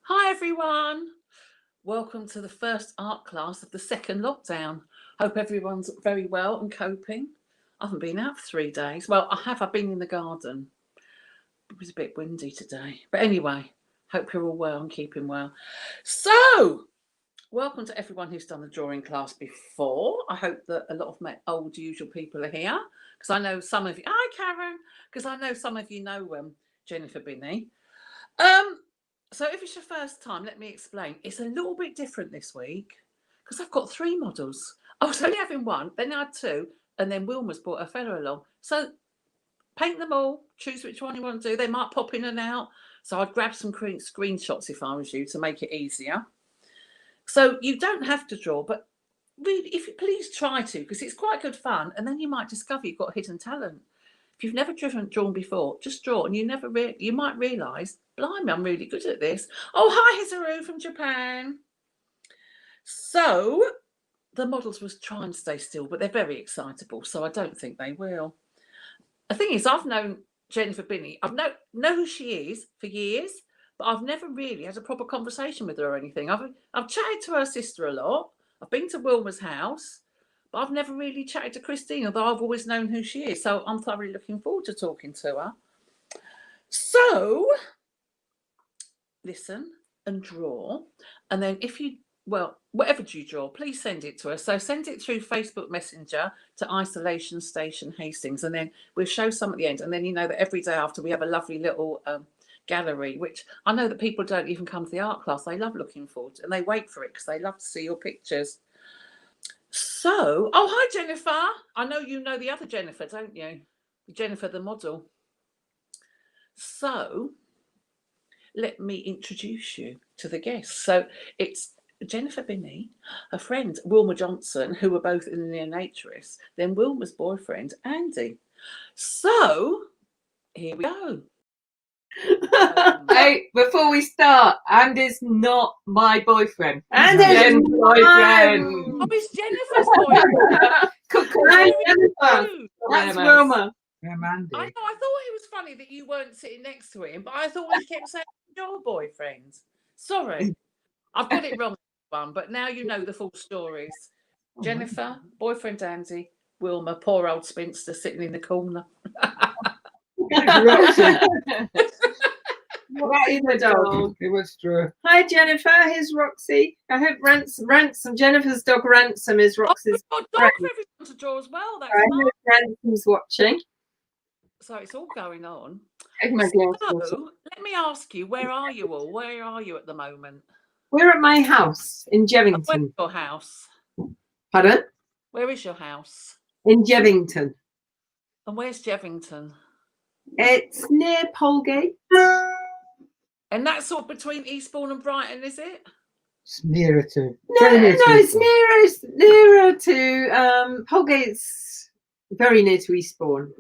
Hi everyone, welcome to the first art class of the second lockdown. Hope everyone's very well and coping. I haven't been out for 3 days. Well, I've been in the garden. It was a bit windy today. But anyway, hope you're all well and keeping well. So, welcome to everyone who's done the drawing class before. I hope that a lot of my old usual people are here. Because I know some of you, hi Karen, because I know some of you know Jennifer Binnie. So if it's your first time, let me explain. It's a little bit different this week because I've got 3 models. I was only having 1, then I had 2, and then Wilma's brought a fella along. So paint them all, choose which one you want to do. They might pop in and out. So I'd grab some screenshots if I was you to make it easier. So you don't have to draw, but really, if you please try to, because it's quite good fun. And then you might discover you've got a hidden talent. If you've never drawn before, just draw, and you might realise, blimey, I'm really good at this. Oh, hi, Hizaru from Japan. So the models will try and stay still, but they're very excitable, so I don't think they will. The thing is, I've known Jennifer Binnie. I've know who she is for years, but I've never really had a proper conversation with her or anything. I've chatted to her sister a lot. I've been to Wilma's house. But I've never really chatted to Christine, although I've always known who she is. So I'm thoroughly looking forward to talking to her. So listen and draw. And then whatever you draw, please send it to us. So send it through Facebook Messenger to Isolation Station Hastings. And then we'll show some at the end. And then you know that every day after we have a lovely little gallery, which I know that people don't even come to the art class. They love looking forward to, and they wait for it because they love to see your pictures. So, oh, hi, Jennifer. I know you know the other Jennifer, don't you? Jennifer, the model. So, let me introduce you to the guests. So, it's Jennifer Binnie, her friend, Wilma Johnson, who were both in the Neonaturist, then Wilma's boyfriend, Andy. So, here we go. Hey, before we start, Andy's not my boyfriend. Andy's Jen's boyfriend. Oh, it's Jennifer's boyfriend. Hi, Jennifer. That's Wilma. I'm Andy. I know. I thought it was funny that you weren't sitting next to him, but I thought when he kept saying your boyfriend. Sorry, I've got it wrong, but now you know the full stories. Jennifer, boyfriend Andy, Wilma, poor old spinster sitting in the corner. What about you, the dog? It was true. Hi, Jennifer. Here's Roxy. I hope Ransom, Jennifer's dog Ransom is Roxy's. Oh, dog for everyone to draw as well. That's I hope Ransom's watching. So it's all going on. So, let me ask you, where are you all? Where are you at the moment? we're at my house in Jevington. Where's your house? Pardon? Where is your house? In Jevington. And where's Jevington? It's near Polgate. And that's sort of between Eastbourne and Brighton, is it? It's nearer to. No, it's nearer to Polgate's very near to Eastbourne.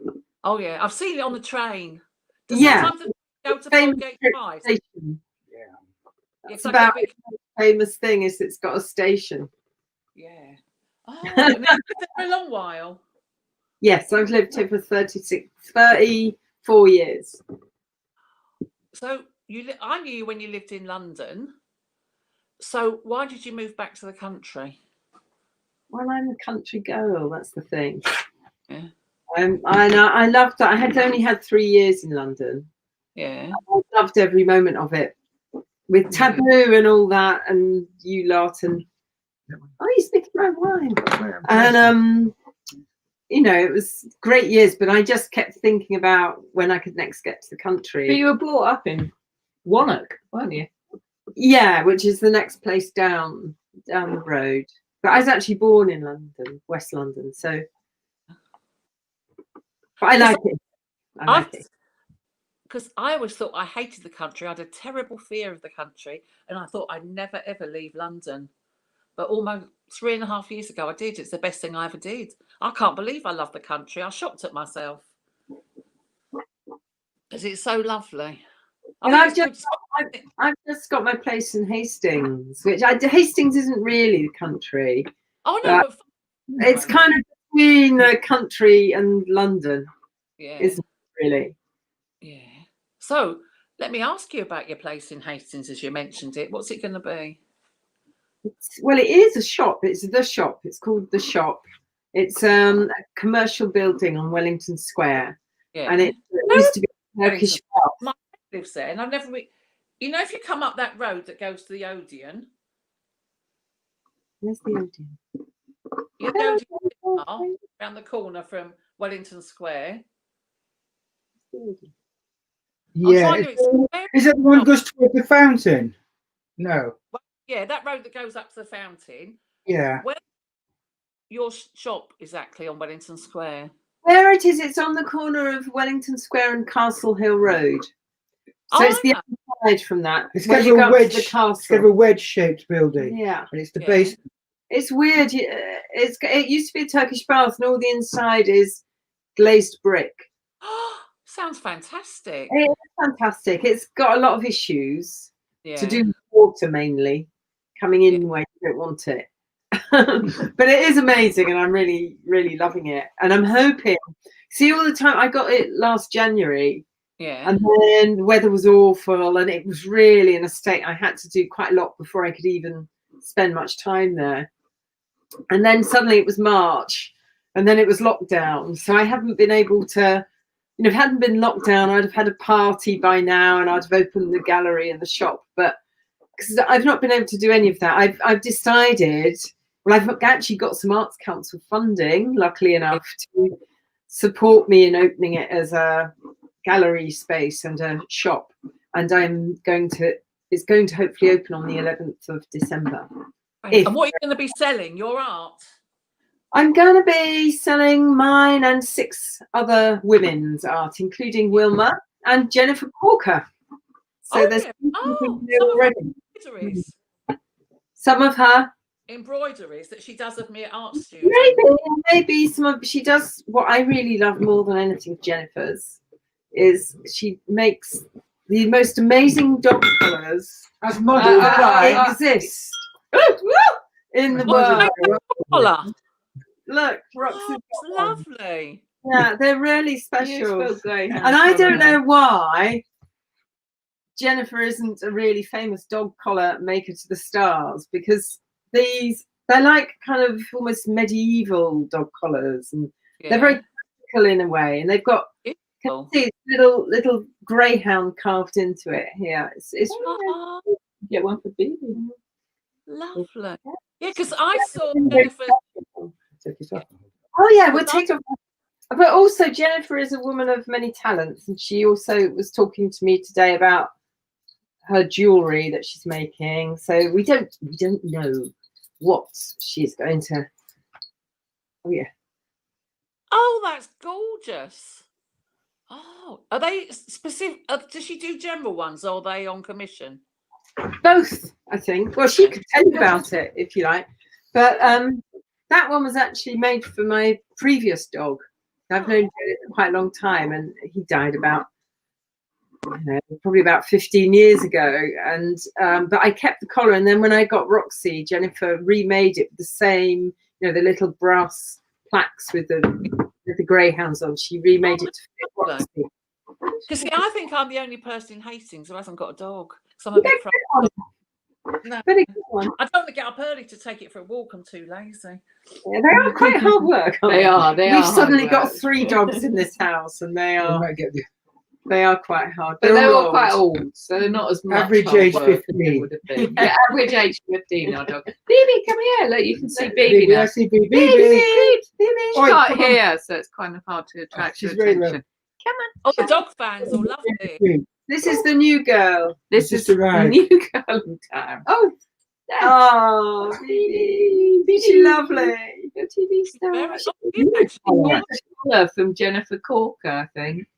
Oh yeah, I've seen it on the train. Yeah. Sometimes go to Famous Polgate twice. station. Yeah. It's It's like about a big... the famous thing is it's got a station. Yeah. Oh, and it's been there for a long while. Yes, I've lived here for 34 years. So I knew you when you lived in London. So why did you move back to the country? Well, I'm a country girl. That's the thing. Yeah. I loved that. I had only had 3 years in London. Yeah. I loved every moment of it, with Taboo and all that, and you lot, and you speak my wine. And you know, it was great years. But I just kept thinking about when I could next get to the country. But you were brought up in Wannock, weren't you? Yeah, which is the next place down the road. But I was actually born in London, West London, so. But I like it. I like it. Because I always thought I hated the country. I had a terrible fear of the country, and I thought I'd never ever leave London. But almost 3.5 years ago, I did. It's the best thing I ever did. I can't believe I love the country. I shocked at myself because it's so lovely. And I've just got my place in Hastings, which Hastings isn't really the country. Oh no, but it's kind of between the country and London. Yeah, isn't it really? Yeah. So Let me ask you about your place in Hastings, as you mentioned it. What's it going to be? Well, it is a shop. It's the shop. It's called the shop. It's a commercial building on Wellington Square, Yeah. and it used to be a Turkish Wellington. bath. My friend lives there, and I've never. You know, if you come up that road that goes to the Odeon, Where's the Odeon? you know, the Odeon bar around the corner from Wellington Square. Yeah. Is it the one that goes towards the fountain? No. Well, yeah, that road that goes up to the fountain. Yeah. Where your shop exactly on Wellington Square? Where it is, it's on the corner of Wellington Square and Castle Hill Road. So it's the other side from that. It's where kind you of go a up wedge. to the castle. It's kind of a wedge-shaped building. Yeah. And it's the Yeah. basement. It's weird. It used to be a Turkish bath, and all the inside is glazed brick. Sounds fantastic. It is fantastic. It's got a lot of issues Yeah. to do with water mainly coming in where you don't want it. But it is amazing, and I'm really, really loving it. And I'm hoping. See, all the time I got it last January. Yeah. And then the weather was awful, and it was really in a state. I had to do quite a lot before I could even spend much time there. And then suddenly it was March, and then it was lockdown. So I haven't been able to, if it hadn't been lockdown, I'd have had a party by now, and I'd have opened the gallery and the shop. But because I've not been able to do any of that, I've decided. Well, I've actually got some Arts Council funding, luckily enough, to support me in opening it as a gallery space and a shop. And it's going to hopefully open on the 11th of December. And what are you going to be selling? Your art? I'm going to be selling mine and 6 other women's art, including Wilma and Jennifer Corker. So there's already some of her embroideries that she does of me at art studio. Maybe some of she does. What I really love more than anything, Jennifer's, is she makes the most amazing dog colours As model exist in the world. Look, Roxy, lovely. Yeah, they're really special. And I don't know why Jennifer isn't a really famous dog collar maker to the stars, because they're like kind of almost medieval dog collars, and they're very practical in a way, and they've got can see little greyhound carved into it here. It's really get one for baby. Lovely. Yeah, because I saw Jennifer. Oh yeah, we'll take a. But also Jennifer is a woman of many talents, and she also was talking to me today about her jewelry that she's making. So we don't know what she's going to. Oh yeah. Oh, that's gorgeous. Oh, are they specific? Does she do general ones, or are they on commission? Both, I think. Well, she could tell you about it if you like. But that one was actually made for my previous dog. I've known Janet for quite a long time, and he died about, probably about 15 years ago. And but I kept the collar, and then when I got Roxy, Jennifer remade it with the same, the little brass plaques with the greyhounds on. She remade it to fit Roxy. Because see, I think I'm the only person in Hastings who hasn't got a dog. So I'm a bit frightened. No. I don't want to get up early to take it for a walk. I'm too lazy. Yeah, they are quite hard work. They are. We've suddenly got 3 dogs in this house, and they are quite hard. But they're all quite old, so they're not as much. Average age 15 would have been. Yeah, average age 15. Our dog. Bibi, come here. Look, you can see Bibi now. I see Bibi. Bibi. She can't hear, so it's kind of hard to attract your attention. Come on. Oh, the dog fans all love it. This is the new girl. This is the new girl in town. Oh, Bibi, she's lovely. Your TV star. From Jennifer Corker, I think.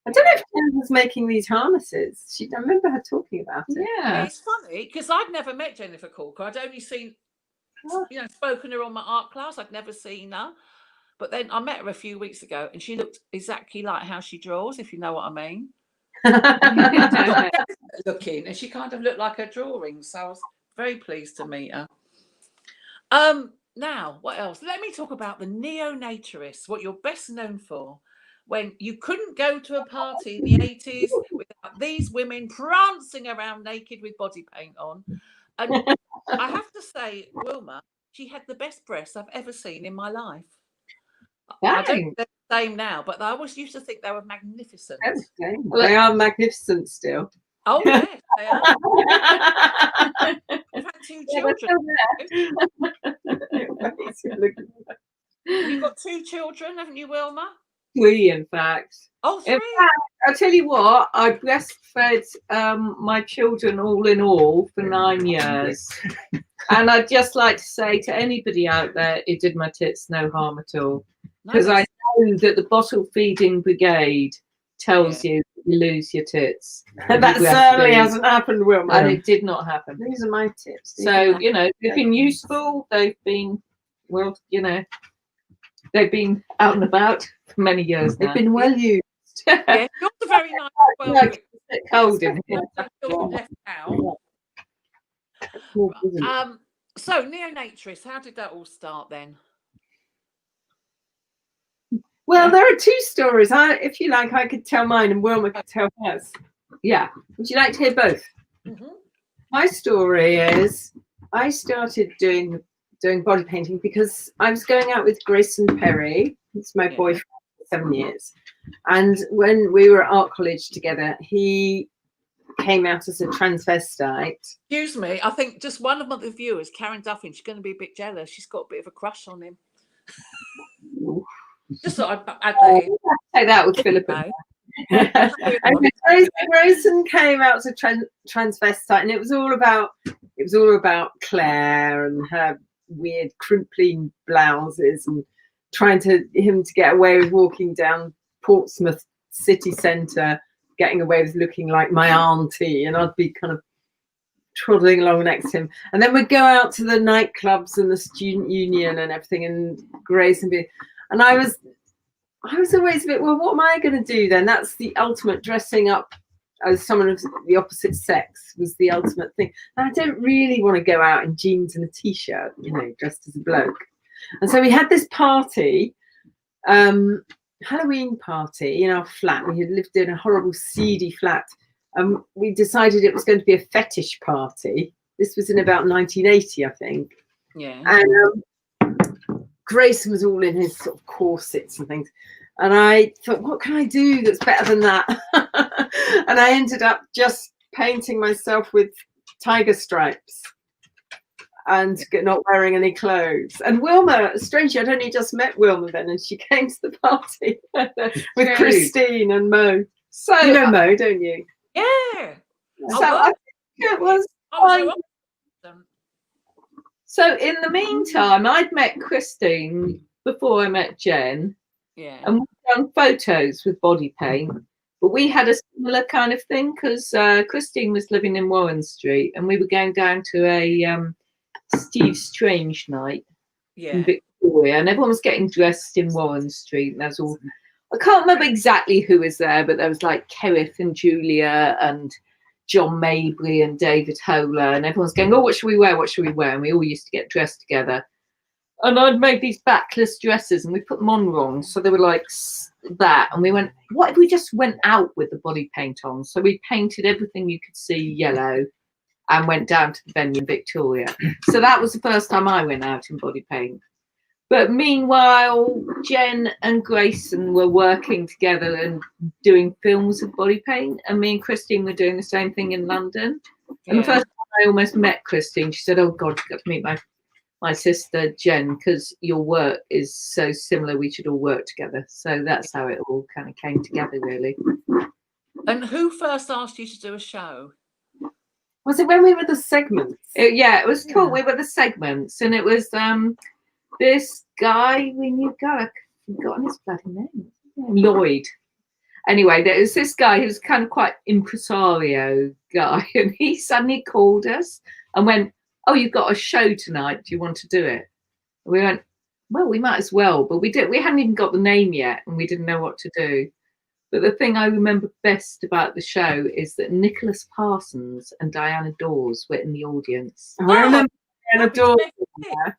I don't know if Jennifer's making these harnesses. I remember her talking about it. Yeah, it's funny because I'd never met Jennifer Corker. I'd only seen, spoken to her on my art class. I'd never seen her. But then I met her a few weeks ago, and she looked exactly like how she draws, if you know what I mean. Looking, and she kind of looked like her drawings, so I was very pleased to meet her. Now, what else? Let me talk about the neo-naturists, what you're best known for. when you couldn't go to a party in the 80s without these women prancing around naked with body paint on. And I have to say, Wilma, she had the best breasts I've ever seen in my life. I don't think they're the same now, but I always used to think they were magnificent. They are magnificent still. Oh, yes, they are. I've had 2 children. You've got 2 children, haven't you, Wilma? 3, in fact. Oh, 3. In fact, I'll tell you what, I breastfed my children all in all for 9 years. And I'd just like to say to anybody out there, it did my tits no harm at all. Because I know that the bottle feeding brigade tells you you lose your tits. And that certainly hasn't happened, Wilma. And it did not happen. These are my tips. So, you know, they've been useful. They've been, well, you know, they've been out and about for many years now. They've been well used. Yeah, yours are very nice as well. It's a bit cold in here. Left out. So, Neonatrix, how did that all start then? Well, there are 2 stories. If you like, I could tell mine and Wilma could tell hers. Yeah. Would you like to hear both? Mm-hmm. My story is I started doing body painting because I was going out with Grayson Perry. He's my boyfriend for 7 years. And when we were at art college together, he came out as a transvestite. Excuse me, I think just one of the viewers, Karen Duffin, she's going to be a bit jealous. She's got a bit of a crush on him. Just thought I'd add that in. Say that with Philippa. Grayson came out as a transvestite, and it was all about Claire and her weird crimpling blouses and trying to him to get away with walking down Portsmouth city centre, getting away with looking like my auntie, and I'd be kind of trotting along next to him, and then we'd go out to the nightclubs and the student union and everything, and Grayson be, and I was always a bit, well, what am I going to do then? That's the ultimate, dressing up as someone of the opposite sex was the ultimate thing. And I don't really want to go out in jeans and a t-shirt, you know, dressed as a bloke. And so we had this party, Halloween party in our flat. We had lived in a horrible seedy flat. We decided it was going to be a fetish party. This was in about 1980, I think. Yeah. And Grayson was all in his sort of corsets and things. And I thought, what can I do that's better than that? And I ended up just painting myself with tiger stripes and not wearing any clothes. And Wilma, strangely, I'd only just met Wilma then, and she came to the party with Christine and Mo. So you know Mo, don't you? Yeah. So I think it was fine. So in the meantime, I'd met Christine before I met Jen. Yeah. And we've done photos with body paint. But we had a similar kind of thing because Christine was living in Warren Street, and we were going down to a Steve Strange night in Victoria, and everyone was getting dressed in Warren Street, and that's all. I can't remember exactly who was there, but there was like Kerith and Julia and John Mabry and David Holer, and everyone's going, oh, what should we wear? What should we wear? And we all used to get dressed together. And I'd made these backless dresses, and we put them on wrong, so they were like that. And we went, what if we just went out with the body paint on? So we painted everything you could see yellow and went down to the venue in Victoria. So that was the first time I went out in body paint. But meanwhile, Jen and Grayson were working together and doing films of body paint, and me and Christine were doing the same thing in London. And the first time I almost met Christine, she said, oh God, you've got to meet my sister Jen, because your work is so similar, we should all work together. So that's how it all kind of came together, really. And who first asked you to do a show? Was it when we were the segments? It was called We Were the Segments, and it was this guy we knew. God, I've forgotten his bloody name. Lloyd. Anyway, there was this guy who was kind of quite impresario guy, and he suddenly called us and went, oh, you've got a show tonight, do you want to do it? And we went, well, we might as well, but we hadn't even got the name yet, and we didn't know what to do. But the thing I remember best about the show is that Nicholas Parsons and Diana Dawes were in the audience. Oh, I remember Diana Dawes there.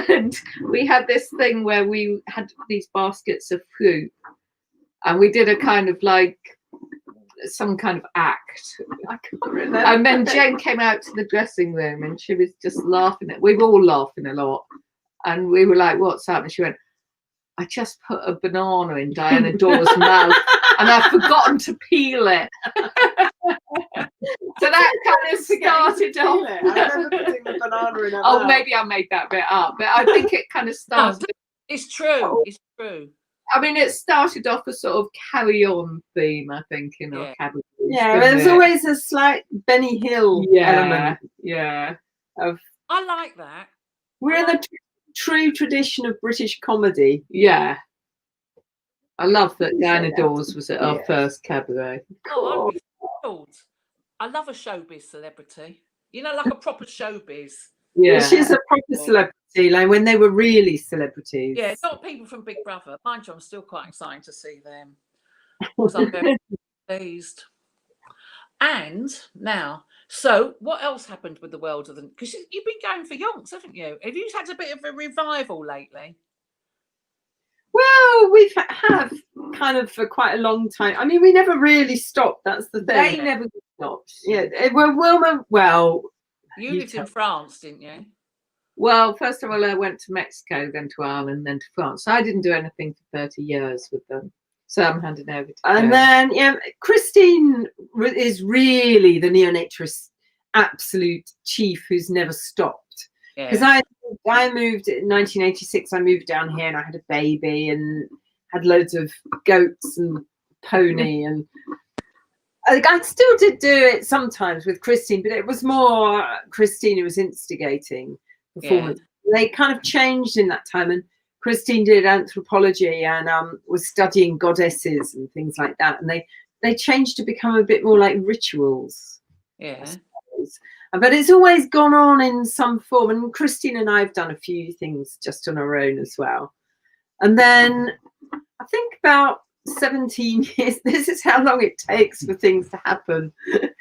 And we had this thing where we had these baskets of fruit, and we did a kind of like some kind of act. I can't remember. And then Jen came out to the dressing room and she was just laughing. We were all laughing a lot. And we were like, what's up? And she went, I just put a banana in Diana Dawes' mouth and I've forgotten to peel it. So that kind of started off. I remember putting the banana in her Oh, mouth. maybe I made that bit up. But I think it kind of started. It's true. It's true. I mean, it started off a sort of carry-on theme, I think, in our cabaret. Yeah, there's always a slight Benny Hill element. Yeah. I like that. We're in the true tradition of British comedy. Yeah. I love that Diana Dawes was at our first cabaret. Oh, I'd be thrilled. I love a showbiz celebrity. You know, like a proper showbiz. Yeah. She's a proper celebrity, like when they were really celebrities. Yeah, not people from Big Brother. Mind you, I'm still quite excited to see them. Because I'm very pleased. And now, so what else happened with the world of the... Because you've been going for yonks, haven't you? Have you had a bit of a revival lately? Well, we've have kind of for quite a long time. I mean, we never really stopped. That's the thing. They never stopped. Yeah. Well, Wilma. Well, you lived in France, didn't you? Well, first of all, I went to Mexico, then to Ireland, then to France. So I didn't do anything for 30 years with them. So I'm handing over to And then, Christine is really the neonaturist absolute chief who's never stopped. Because I moved in 1986. I moved down here and I had a baby and had loads of goats and pony, and I still did do it sometimes with Christine, but it was more Christine who was instigating performance. They kind of changed in that time, and Christine did anthropology and was studying goddesses and things like that, and they changed to become a bit more like rituals. Yeah. But it's always gone on in some form, and Christine and I have done a few things just on our own as well. And then I think about 17 years, this is how long it takes for things to happen.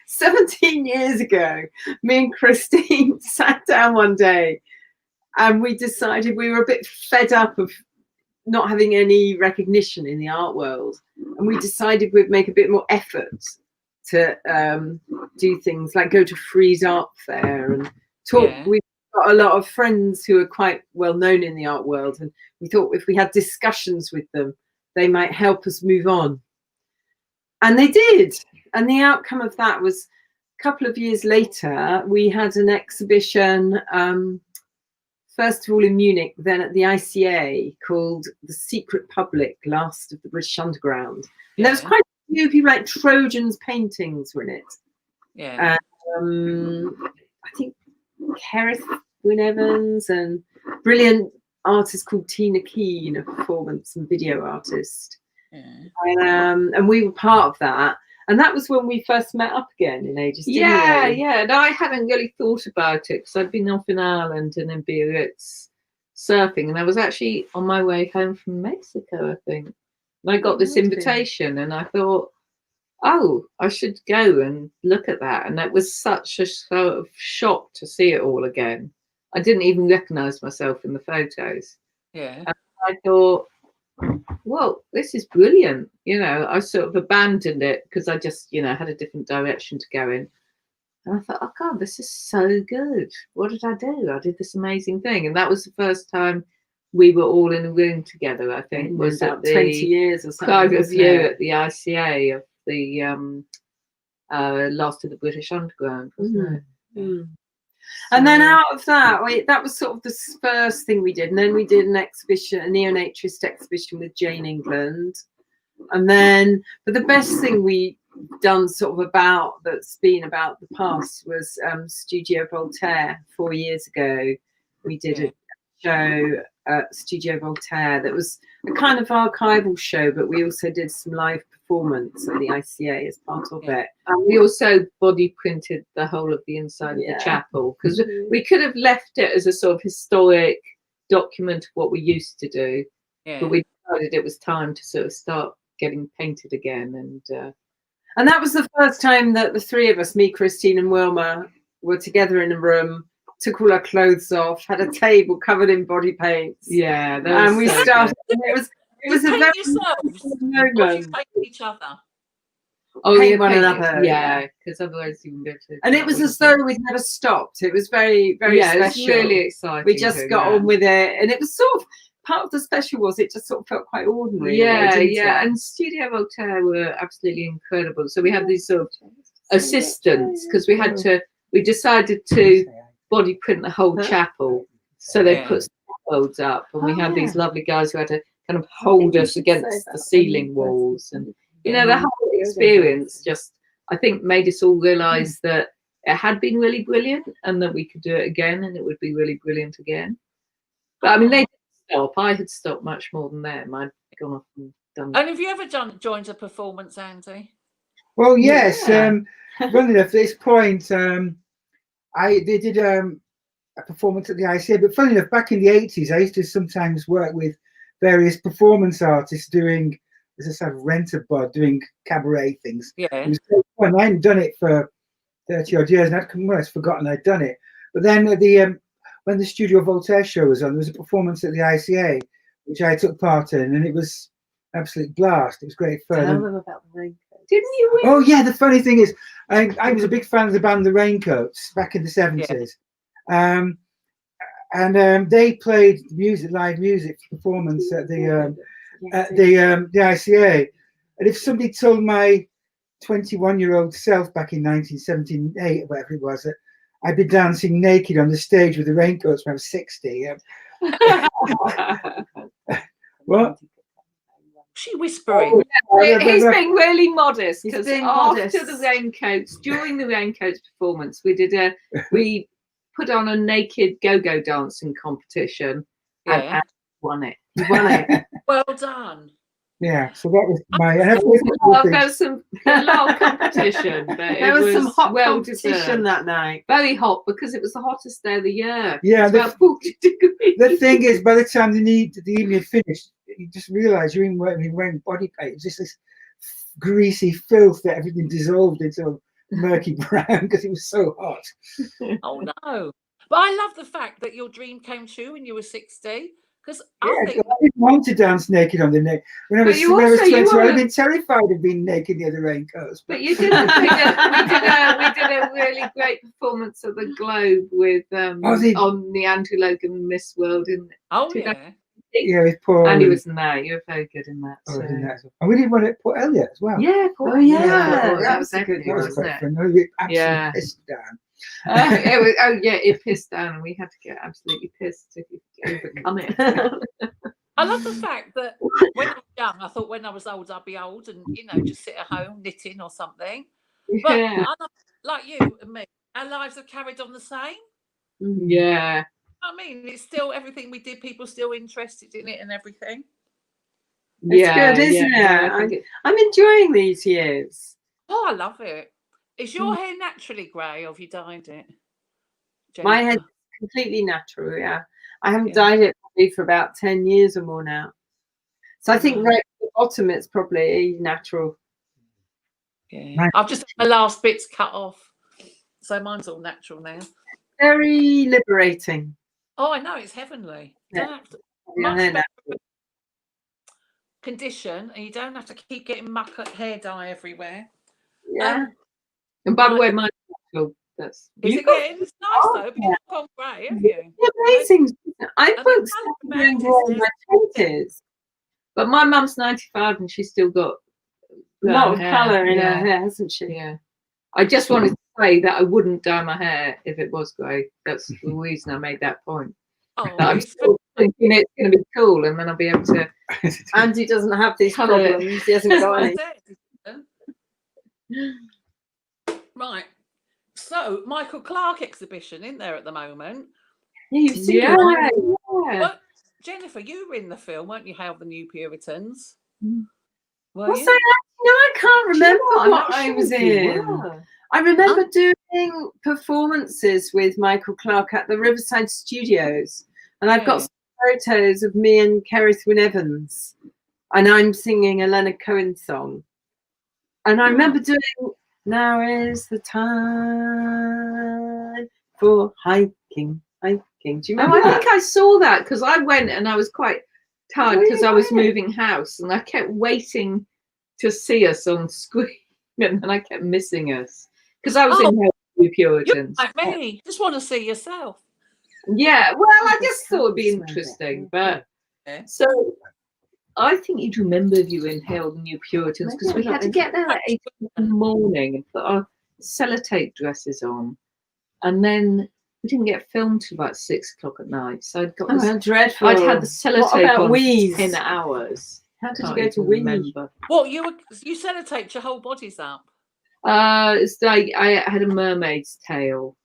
17 years ago, me and Christine sat down one day and we decided we were a bit fed up of not having any recognition in the art world. And we decided we'd make a bit more effort to do things like go to Frieze Art Fair and talk. We've got a lot of friends who are quite well known in the art world, and we thought if we had discussions with them, they might help us move on. And they did. And the outcome of that was a couple of years later, we had an exhibition, first of all in Munich, then at the ICA, called The Secret Public, Last of the British Underground. And there was quite a few people, like Trojan's paintings were in it. Yeah. I think Kerith Gwyn Evans and brilliant artist called Tina Keane, a performance and video artist. And we were part of that. And that was when we first met up again in ages. Yeah. And I hadn't really thought about it because I'd been off in Ireland and in Biarritz surfing, and I was actually on my way home from Mexico, I think. And I got this invitation and I thought, oh, I should go and look at that. And that was such a sort of shock to see it all again. I didn't even recognize myself in the photos. Yeah. And I thought, well, this is brilliant. I sort of abandoned it because I just, had a different direction to go in. And I thought, oh God, this is so good. What did I do? I did this amazing thing. And that was the first time we were all in a room together, I think. Was about at 20 years or something. private view at the ICA of the Last of the British Underground, wasn't it? And then out of that, that was sort of the first thing we did. And then we did an exhibition, a neonaturist exhibition with Jane England. And then, but the best thing we done sort of that's been about the past was Studio Voltaire 4 years ago. We did a show at Studio Voltaire that was a kind of archival show, but we also did some live performance at the ICA as part of it. And we also body printed the whole of the inside of the chapel, because we could have left it as a sort of historic document of what we used to do, but we decided it was time to sort of start getting painted again. And that was the first time that the three of us, me, Christine and Wilma, were together in a room, took all our clothes off, had a table covered in body paints. Yeah. And we started, and it It was you a paint very yourselves, or do you moment. paint each other? Oh, Paint yeah, one paint another, it. Yeah, because otherwise you wouldn't be able to. And it was as though we'd never stopped. It was very, very yeah, it's special. really exciting. We just got on with it, and it was sort of part of the special was it just sort of felt quite ordinary. Yeah, didn't yeah, it? and Studio Voltaire were absolutely incredible. So we had these sort of assistants because we decided to body print the whole chapel. So they put scaffolds up, and we had these lovely guys who had to kind of hold us against the ceiling walls, and you know, the whole experience just, I think, made us all realise that it had been really brilliant, and that we could do it again, and it would be really brilliant again. But I mean, they didn't stop. I had stopped much more than them. I'd gone off and done. And have you ever joined a performance, Andy? Well, yes. Yeah. Running at this point, they did a performance at the ICA. But funny enough, back in the 80s, I used to sometimes work with various performance artists doing, as a sort of rent-a-bod, doing cabaret things. Yeah. It was so fun. I hadn't done it for 30 odd years, and I'd almost forgotten I'd done it. But then at the when the Studio Voltaire show was on, there was a performance at the ICA, which I took part in, and it was absolute blast. It was great fun. Tell them about the raincoat. Didn't you win? Oh yeah, the funny thing is, I was a big fan of the band The Raincoats back in the 70s. And they played live music performance at the ICA. And if somebody told my 21-year-old self back in 1978, whatever it was, that I'd be dancing naked on the stage with the Raincoats when I was 60. What? She whispering. He's being really modest because being after modest. the Raincoats, during the Raincoats performance, we put on a naked go-go dancing competition, and Yeah. won it. You won it. Well done. Yeah, so that was my. There was a lot of competition, but There was some hot competition deserved. that night. Very hot because it was the hottest day of the year. Yeah, It's about 40 degrees. the thing is, by the time the evening had finished, you just realise you're even wearing body paint. It's just this greasy filth that everything dissolved into a murky brown because it was so hot. Oh no. But I love the fact that your dream came true when you were 60. Because I Yeah, think I didn't want to dance naked on the neck. When I was 20, I'd have been terrified of being naked near the Raincoats. But you did. We did a really great performance at the Globe with on the Andrew Logan Miss World in. Oh yeah. Yeah, with Paul. And he was in there. You were very good in that. Oh, So. and we didn't want to put Elliot as well. Yeah, Paul. Oh yeah, that was a good That was one. quite fun. We absolutely Yeah. pissed down. It pissed down, and we had to get absolutely pissed to overcome it. I love the fact that when I was young, I thought when I was old, I'd be old and, just sit at home knitting or something. But Yeah. I love, like you and me, our lives have carried on the same. Yeah. I mean, it's still everything we did, people still interested in it and everything. It's good, isn't it? I'm enjoying these years. Oh, I love it. Is your hair naturally grey or have you dyed it? My Jennifer? hair's completely natural, yeah. I haven't dyed it probably for about 10 years or more now. So I think right at the bottom it's probably natural. Yeah. I've just had my last bits cut off. So mine's all natural now. Very liberating. Oh, I know, it's heavenly. You don't have to, Yeah, much better condition, and you don't have to keep getting muck hair dye everywhere. Yeah. And by the way, mine's natural. Is it getting? It's nice though, but you've not gone grey, have you? Amazing. I And put the in my 20s. But my mum's 95 and she's still got A lot of hair. colour in her hair, hasn't she? Yeah. I just wanted to say that I wouldn't dye my hair if it was grey. That's the reason I made that point. Oh, I'm still thinking it's going to be cool, and then I'll be able to. Andy doesn't have these problems. He hasn't got any. Right. So, Michael Clark exhibition in there at the moment. Yeah, you've seen Yeah. it. Well, Jennifer, you were in the film, weren't you? Hail the New Puritans. Were Was you? I? No, I can't remember I'm what not I sure was if you in. were. I remember doing performances with Michael Clark at the Riverside Studios, and I've got some photos of me and Kerry Thwin Evans, and I'm singing a Leonard Cohen song. And I remember doing "Now is the time for hiking." Do you remember? I think I saw that because I went and I was quite tired because I was moving house and I kept waiting to see us on screen, and then I kept missing us because I was in Hell with the Puritans. You're like me. Just want to see yourself. Yeah, well, I just thought it'd be interesting, but so I think you'd remember if you were in Hell the New Puritans because we had to get there at 8 in the morning and put our sellotape dresses on, and then we didn't get filmed till about 6 o'clock at night. So I'd got dreadful. I'd had the sellotape on Wheeze? 10 hours. How did you go to Wheeze? What you sellotaped your whole bodies up? It's like I had a mermaid's tail.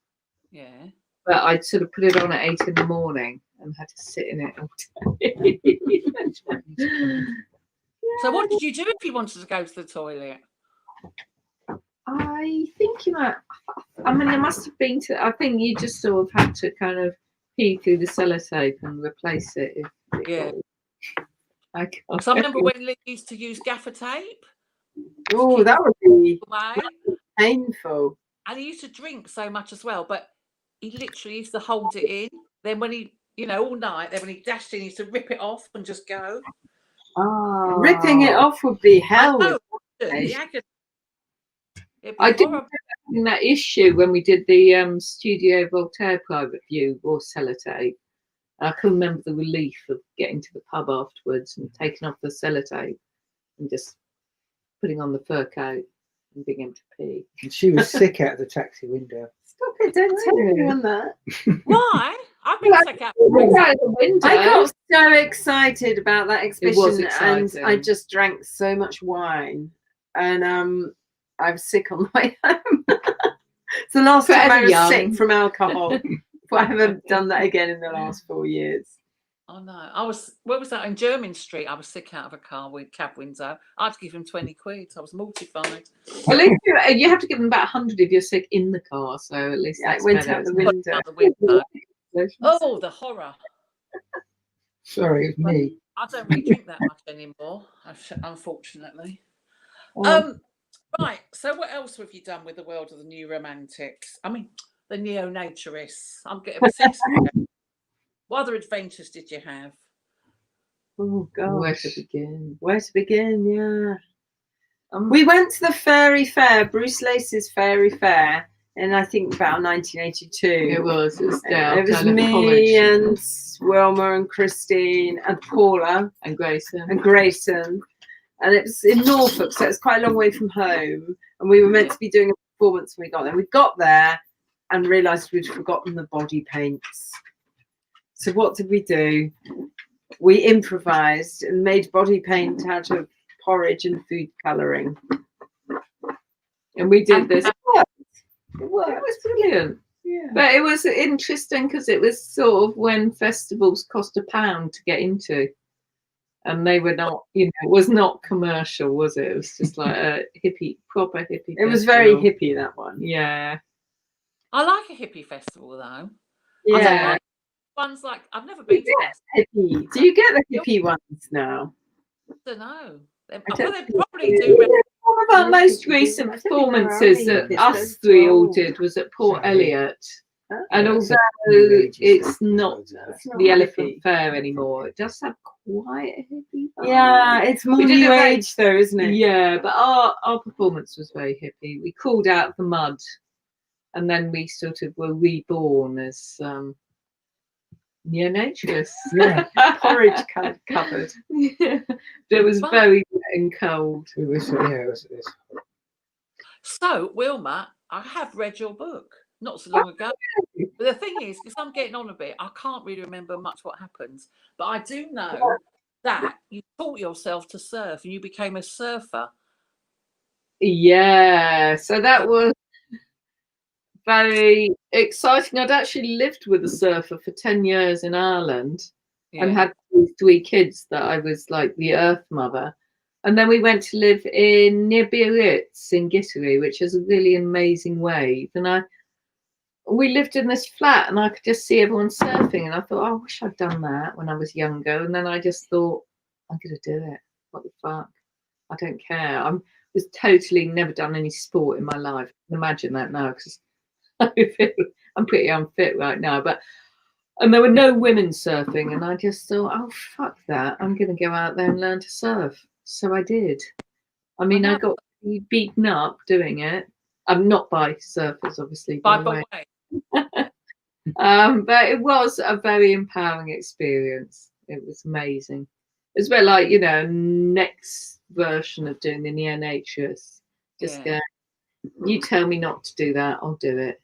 Yeah. But I'd sort of put it on at 8 in the morning and had to sit in it all day. So what did you do if you wanted to go to the toilet? I think I mean, there must have been I think you just sort of had to kind of pee through the sellotape and replace it. Yeah. So I remember when Lee used to use gaffer tape. Oh, that would be away. Painful. And he used to drink so much as well, but he literally used to hold it in. Then when he, all night, then when he dashed in, he used to rip it off and just go. Oh. Ripping it off would be hell. I did that issue when we did the Studio Voltaire private view or sellotape. I can remember the relief of getting to the pub afterwards and taking off the sellotape and just putting on the fur coat and being able to pee. And she was sick out of the taxi window. Stop it, don't tell anyone that. Why? I've been sick out of the window. I got so excited about that exhibition and exciting. I just drank so much wine and I was sick on the way home. It's the last time I was sick from alcohol. But I haven't done that again in the last 4 years. Oh no, where was that? In Jermyn Street. I was sick out of a car with cab window. I had to give him 20 quid. I was mortified. At least you have to give them about 100 if you're sick in the car. So at least that's went better. out the window. Oh, the horror. Sorry, it's me. I don't really drink that much anymore, unfortunately. Right, so what else have you done with the world of the new romantics? I mean, the neo-naturists. I'm getting obsessed with them. What other adventures did you have? Oh, God. Where to begin? Where to begin, yeah. We went to the Fairy Fair, Bruce Lacey's Fairy Fair, in I think about 1982. It was me and Wilma and Christine and Paula and Grayson. And it was in Norfolk, so it was quite a long way from home. And we were meant to be doing a performance when we got there. We got there and realised we'd forgotten the body paints. So what did we do? We improvised and made body paint out of porridge and food colouring. And we did this. It worked. It was brilliant. Yeah. But it was interesting because it was sort of when festivals cost £1 to get into. And they were not, it was not commercial, was it? It was just like a proper hippie. It was very hippie, that one. Yeah. I like a hippie festival, though. Yeah. I don't like ones like, I've never been to hippie. Do you get the hippie ones now? I don't know. They probably do. One of our most recent performances that us three all did was at Port Elliot. And although it's not the Elephant Fair anymore, it does have quite a hippie vibe. Yeah, it's more new age though, isn't it? Yeah, but our performance was very hippie. We crawled out of the mud and then we sort of were reborn as neo-naturists. Yeah, porridge covered. Yeah, it was very wet and cold. It was. So, Wilma, I have read your book not so long ago. But the thing is, because I'm getting on a bit, I can't really remember much what happens. But I do know that you taught yourself to surf and you became a surfer. Yeah, so that was very exciting. I'd actually lived with a surfer for 10 years in Ireland and had 3 kids that I was like the earth mother. And then we went to live near Biarritz in Gittery, which is a really amazing wave. And we lived in this flat and I could just see everyone surfing. And I thought, I wish I'd done that when I was younger. And then I just thought, I'm going to do it. What the fuck? I don't care. I was totally never done any sport in my life. Imagine that now because I'm pretty unfit right now. But And there were no women surfing, and I just thought, oh fuck that, I'm going to go out there and learn to surf. So I did. I mean, I got beaten up doing it. I'm not by surfers, obviously, by the way. But it was a very empowering experience. It was amazing. It's a bit like, you know, next version of doing the near natures. Just go, you tell me not to do that, I'll do it.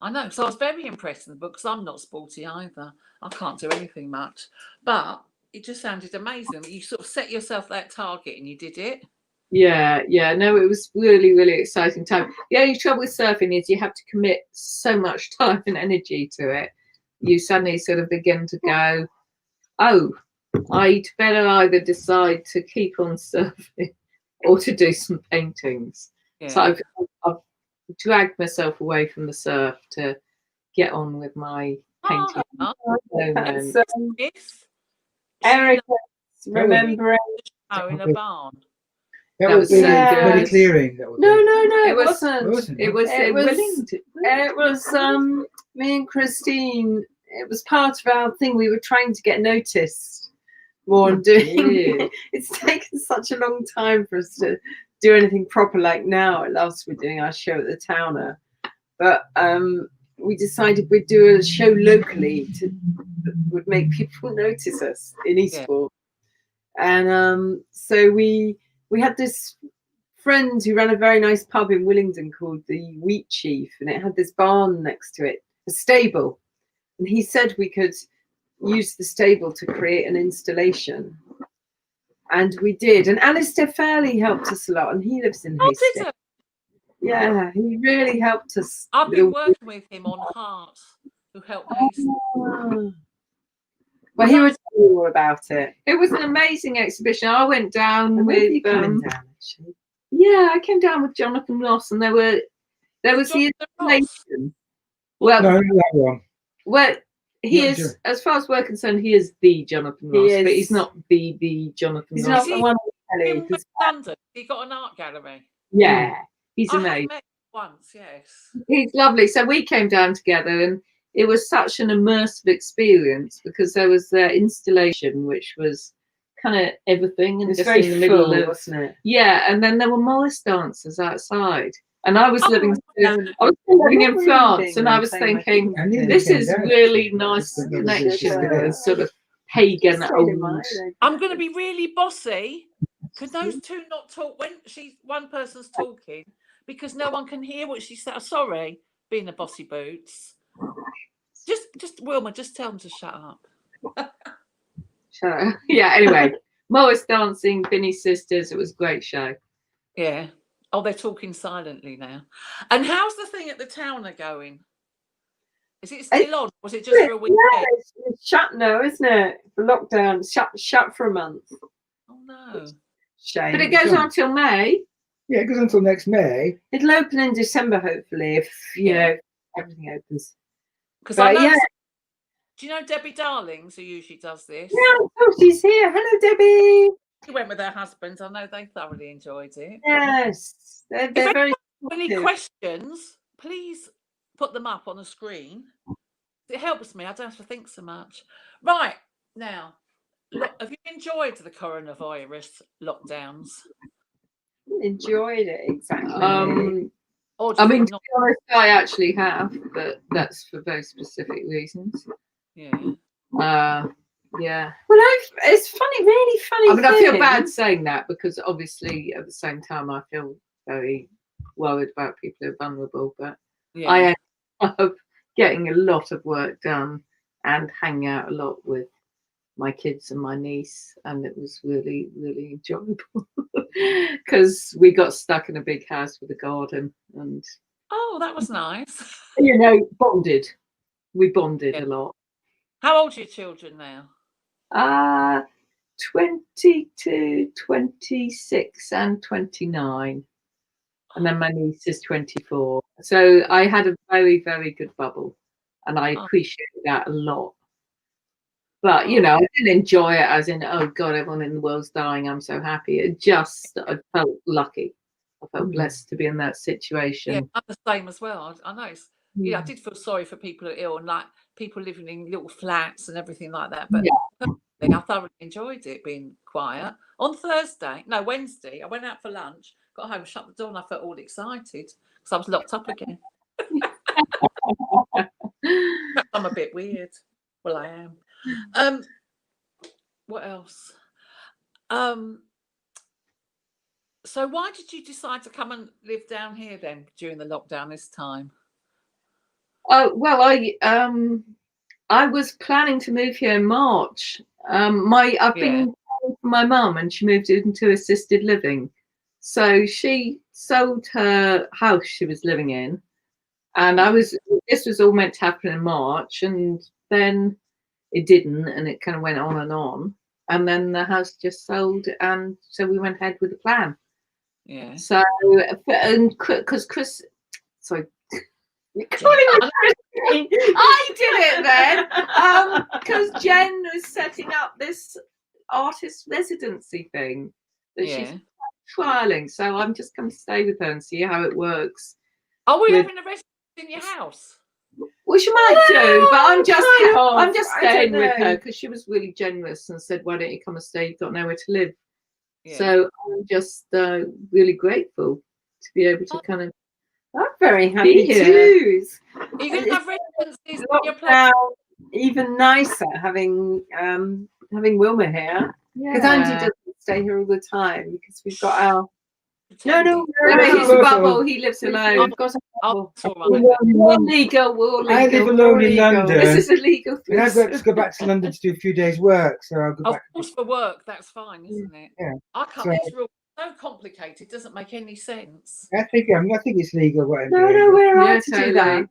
I know. So I was very impressed in the book because I'm not sporty either. I can't do anything much. But it just sounded amazing that you sort of set yourself that target and you did it. Yeah. No, it was really, really exciting time. The only trouble with surfing is you have to commit so much time and energy to it. You suddenly sort of begin to go, oh, I'd better either decide to keep on surfing or to do some paintings. Yeah. So I've dragged myself away from the surf to get on with my painting. Eric remembering in a barn. That was really clearing. No, it was me and Christine. It was part of our thing. We were trying to get noticed more and doing. It's taken such a long time for us to do anything proper like now. At last, we're doing our show at the Towner, but we decided we'd do a show locally that would make people notice us in Eastbourne, and so we had this friend who ran a very nice pub in Willingdon called the Wheat Chief, and it had this barn next to it, a stable. And he said we could use the stable to create an installation. And we did. And Alistair Fairley helped us a lot, and he lives in Hastings. Yeah, he really helped us. I've been working with him on Heart, who helped Hastings. Well, he would tell you more about it. It was an amazing exhibition. I went down with I came down with Jonathan Ross, and there was the installation. Well, no, that one. Well, he is, as far as we're concerned, he is the Jonathan Ross, but he's not the Jonathan Ross. He's not the one in London. He got an art gallery. Yeah, he's amazing. I met him once, yes. He's lovely. So we came down together, and it was such an immersive experience because there was the installation, which was kind of everything, and just very in the middle of, wasn't it? Yeah, and then there were Morris dancers outside. And I was living in France, and I was thinking, this is really nice connection with a sort of pagan old. I'm going to be really bossy. Could those two not talk when one person's talking because no one can hear what she said? Sorry, being a bossy boots. Just Wilma, just tell them to shut up. Shut up. Yeah. Anyway, Morris dancing, Binnie sisters. It was a great show. Yeah. Oh, they're talking silently now. And how's the thing at the Towner going? Is it still on? Was it just for a weekend? Yeah, it's shut now, isn't it? For lockdown, shut for a month. Oh no. Shame. But it goes on till May. Yeah, it goes until next May. It'll open in December, hopefully, if you know everything opens. Because I know. Do you know Debbie Darlings, who usually does this? Yeah, oh, she's here. Hello, Debbie. She went with her husband. I know they thoroughly enjoyed it. Yes, they're very. Any questions? Please put them up on the screen. It helps me. I don't have to think so much. Right now, have you enjoyed the coronavirus lockdowns? Enjoyed it exactly. I mean, to be honest, I actually have, but that's for very specific reasons. Yeah. Yeah. Well, it's funny, really funny. I mean, I feel bad saying that because obviously at the same time I feel very worried about people who are vulnerable, but I end up getting a lot of work done and hanging out a lot with my kids and my niece, and it was really, really enjoyable because we got stuck in a big house with a garden and that was nice. Bonded. We bonded a lot. How old are your children now? 22, 26 and 29, and then my niece is 24. So I had a very, very good bubble, and I appreciated that a lot. But I didn't enjoy it as in, oh God, everyone in the world's dying, I'm so happy. I felt lucky. I felt blessed to be in that situation. Yeah, I'm the same as well. I know you know, I did feel sorry for people who are ill and like people living in little flats and everything like that. But personally, I thoroughly enjoyed it being quiet. On Wednesday, I went out for lunch, got home, shut the door, and I felt all excited because I was locked up again. I'm a bit weird. Well, I am. What else? So why did you decide to come and live down here then during the lockdown this time? Oh well, I was planning to move here in March. I've been for my mum, and she moved into assisted living. So she sold her house she was living in, and this was all meant to happen in March, and then it didn't, and it kind of went on, and then the house just sold, and so we went ahead with the plan. Yeah. So, and because Chris, sorry. I did it then because Jen was setting up this artist residency thing that she's trialing. So I'm just going to stay with her and see how it works. Are we having a residency in your house? Well, she might do, but I'm just staying with her because she was really generous and said, "Why don't you come and stay? You've got nowhere to live." Yeah. So I'm just really grateful to be able to kind of. I'm very happy too. You can have residencies in your place. Even nicer having Wilma here because Andy doesn't stay here all the time because we've got our. No, he's a bubble. He lives alone. We're legal. I live alone in London. This is illegal. And I've got to go back to London to do a few days' work, so I'll go back. Of course, for work, that's fine, isn't it? Yeah. I can't. It's real so complicated. It doesn't make any sense. I think it's legal. What I'm doing. No, we're allowed to do that.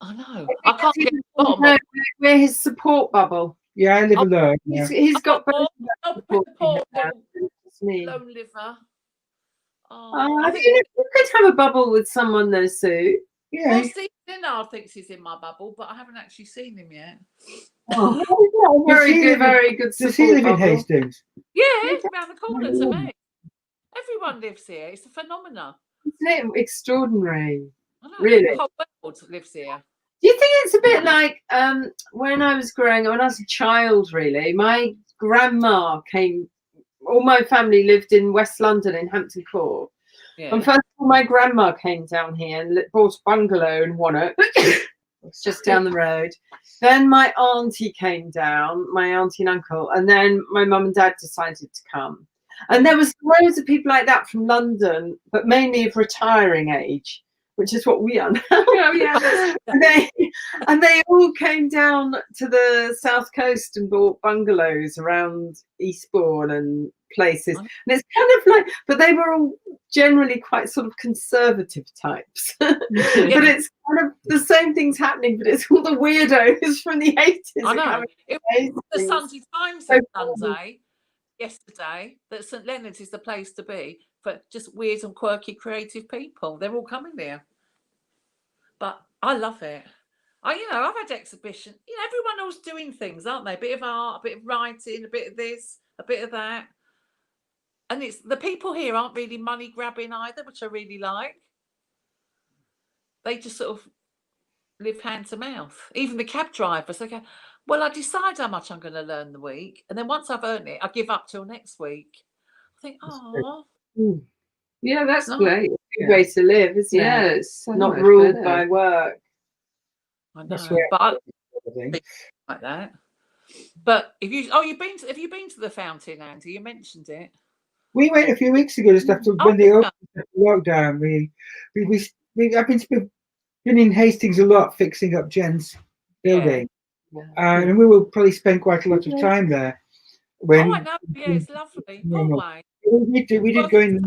I know. I can't get the bottom of it. We're his support bubble. Yeah, I live alone. He's got both. Lone liver. You could have a bubble with someone though, Sue. Yeah. Well, Steve Dinard thinks he's in my bubble, but I haven't actually seen him yet. Very good. Does he live in Hastings? Yeah, it's around the corner to me. Everyone lives here. It's a phenomenon. Isn't it extraordinary? I know, really? The whole world lives here. Do you think it's a bit like when I was a child, really? My grandma came. All my family lived in West London in Hampton Court. Yeah. And first of all, my grandma came down here and bought a bungalow in Wannock. It's just down the road. Then my auntie came down, my auntie and uncle, and then my mum and dad decided to come. And there was loads of people like that from London, but mainly of retiring age, which is what we are now. and they all came down to the south coast and bought bungalows around Eastbourne and places. And it's kind of like, but they were all generally quite sort of conservative types. But it's kind of the same things happening, but it's all the weirdos from the 80s. I know. It was the Sunday Times on Sunday yesterday that St Leonard's is the place to be for just weird and quirky creative people. They're all coming there. But I love it. I've had exhibition. Everyone else doing things, aren't they? A bit of art, a bit of writing, a bit of this, a bit of that. And it's the people here aren't really money grabbing either, which I really like. They just sort of live hand to mouth. Even the cab drivers, they go, well, I decide how much I'm going to learn the week. And then once I've earned it, I give up till next week. I think, yeah, that's great. Good way to live, isn't it? Yeah, it's so not ruled by work. I know, but I think like that. But have you been to the fountain, Andy? You mentioned it. We went a few weeks ago just after when they opened the lockdown. I've been in Hastings a lot fixing up Jen's building, and we will probably spend quite a lot of time there. I know. Yeah, it's lovely. We did go in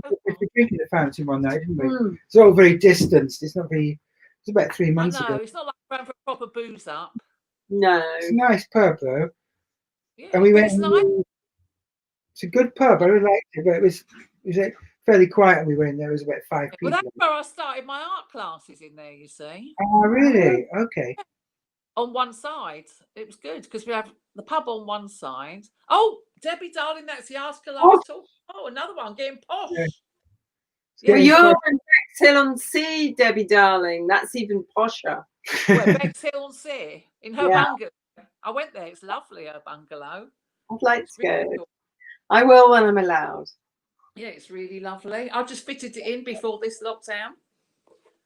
drinking the fountain one night, didn't we? It's all very distanced. It's not very. It's about 3 months ago. It's not like going for a proper booze up. No, it's a nice pub though. Yeah, and we went. It's nice. It's a good pub. I really liked it, but it was fairly quiet. We went there. There was about 5 people. Well, that's where I started my art classes in there. You see. Oh, really? Okay. On one side, it was good because we have the pub on one side. Oh, Debbie, darling, that's the article I was talking. Oh, another one getting posh. Yeah, you're in Bexhill-on-Sea, Debbie darling. That's even posher. Where Bexhill-on-Sea, in her Yeah. bungalow. I went there. It's lovely, her bungalow. I'd like It's to go. really cool. I will when I'm allowed. Yeah, it's really lovely. I just fitted it in before this lockdown.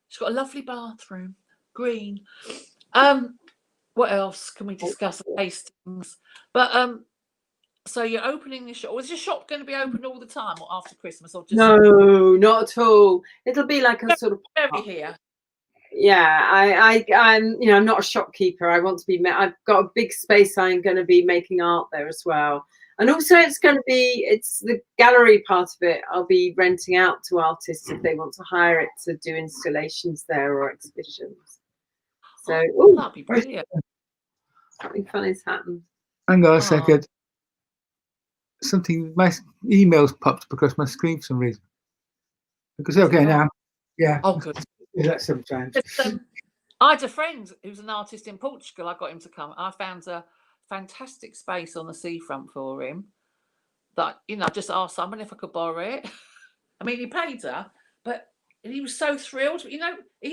She's got a lovely bathroom, green. What else can we discuss? Hastings, but so you're opening the shop. Was your shop going to be open all the time, or after Christmas, or just No, not at all. It'll be like a sort of very here? Yeah, I'm I'm not a shopkeeper. I want to be. I've got a big space. I'm going to be making art there as well, and also it's the gallery part of it. I'll be renting out to artists if they want to hire it to do installations there or exhibitions. So That'd be brilliant. Something funny's happened. Hang on a second. Something, my emails popped up across my screen for some reason. Because okay now, yeah. Oh, good. Is that sometimes? I had a friend who's an artist in Portugal. I got him to come. I found a fantastic space on the seafront for him. That I just asked someone if I could borrow it. I mean, he paid her, but he was so thrilled. He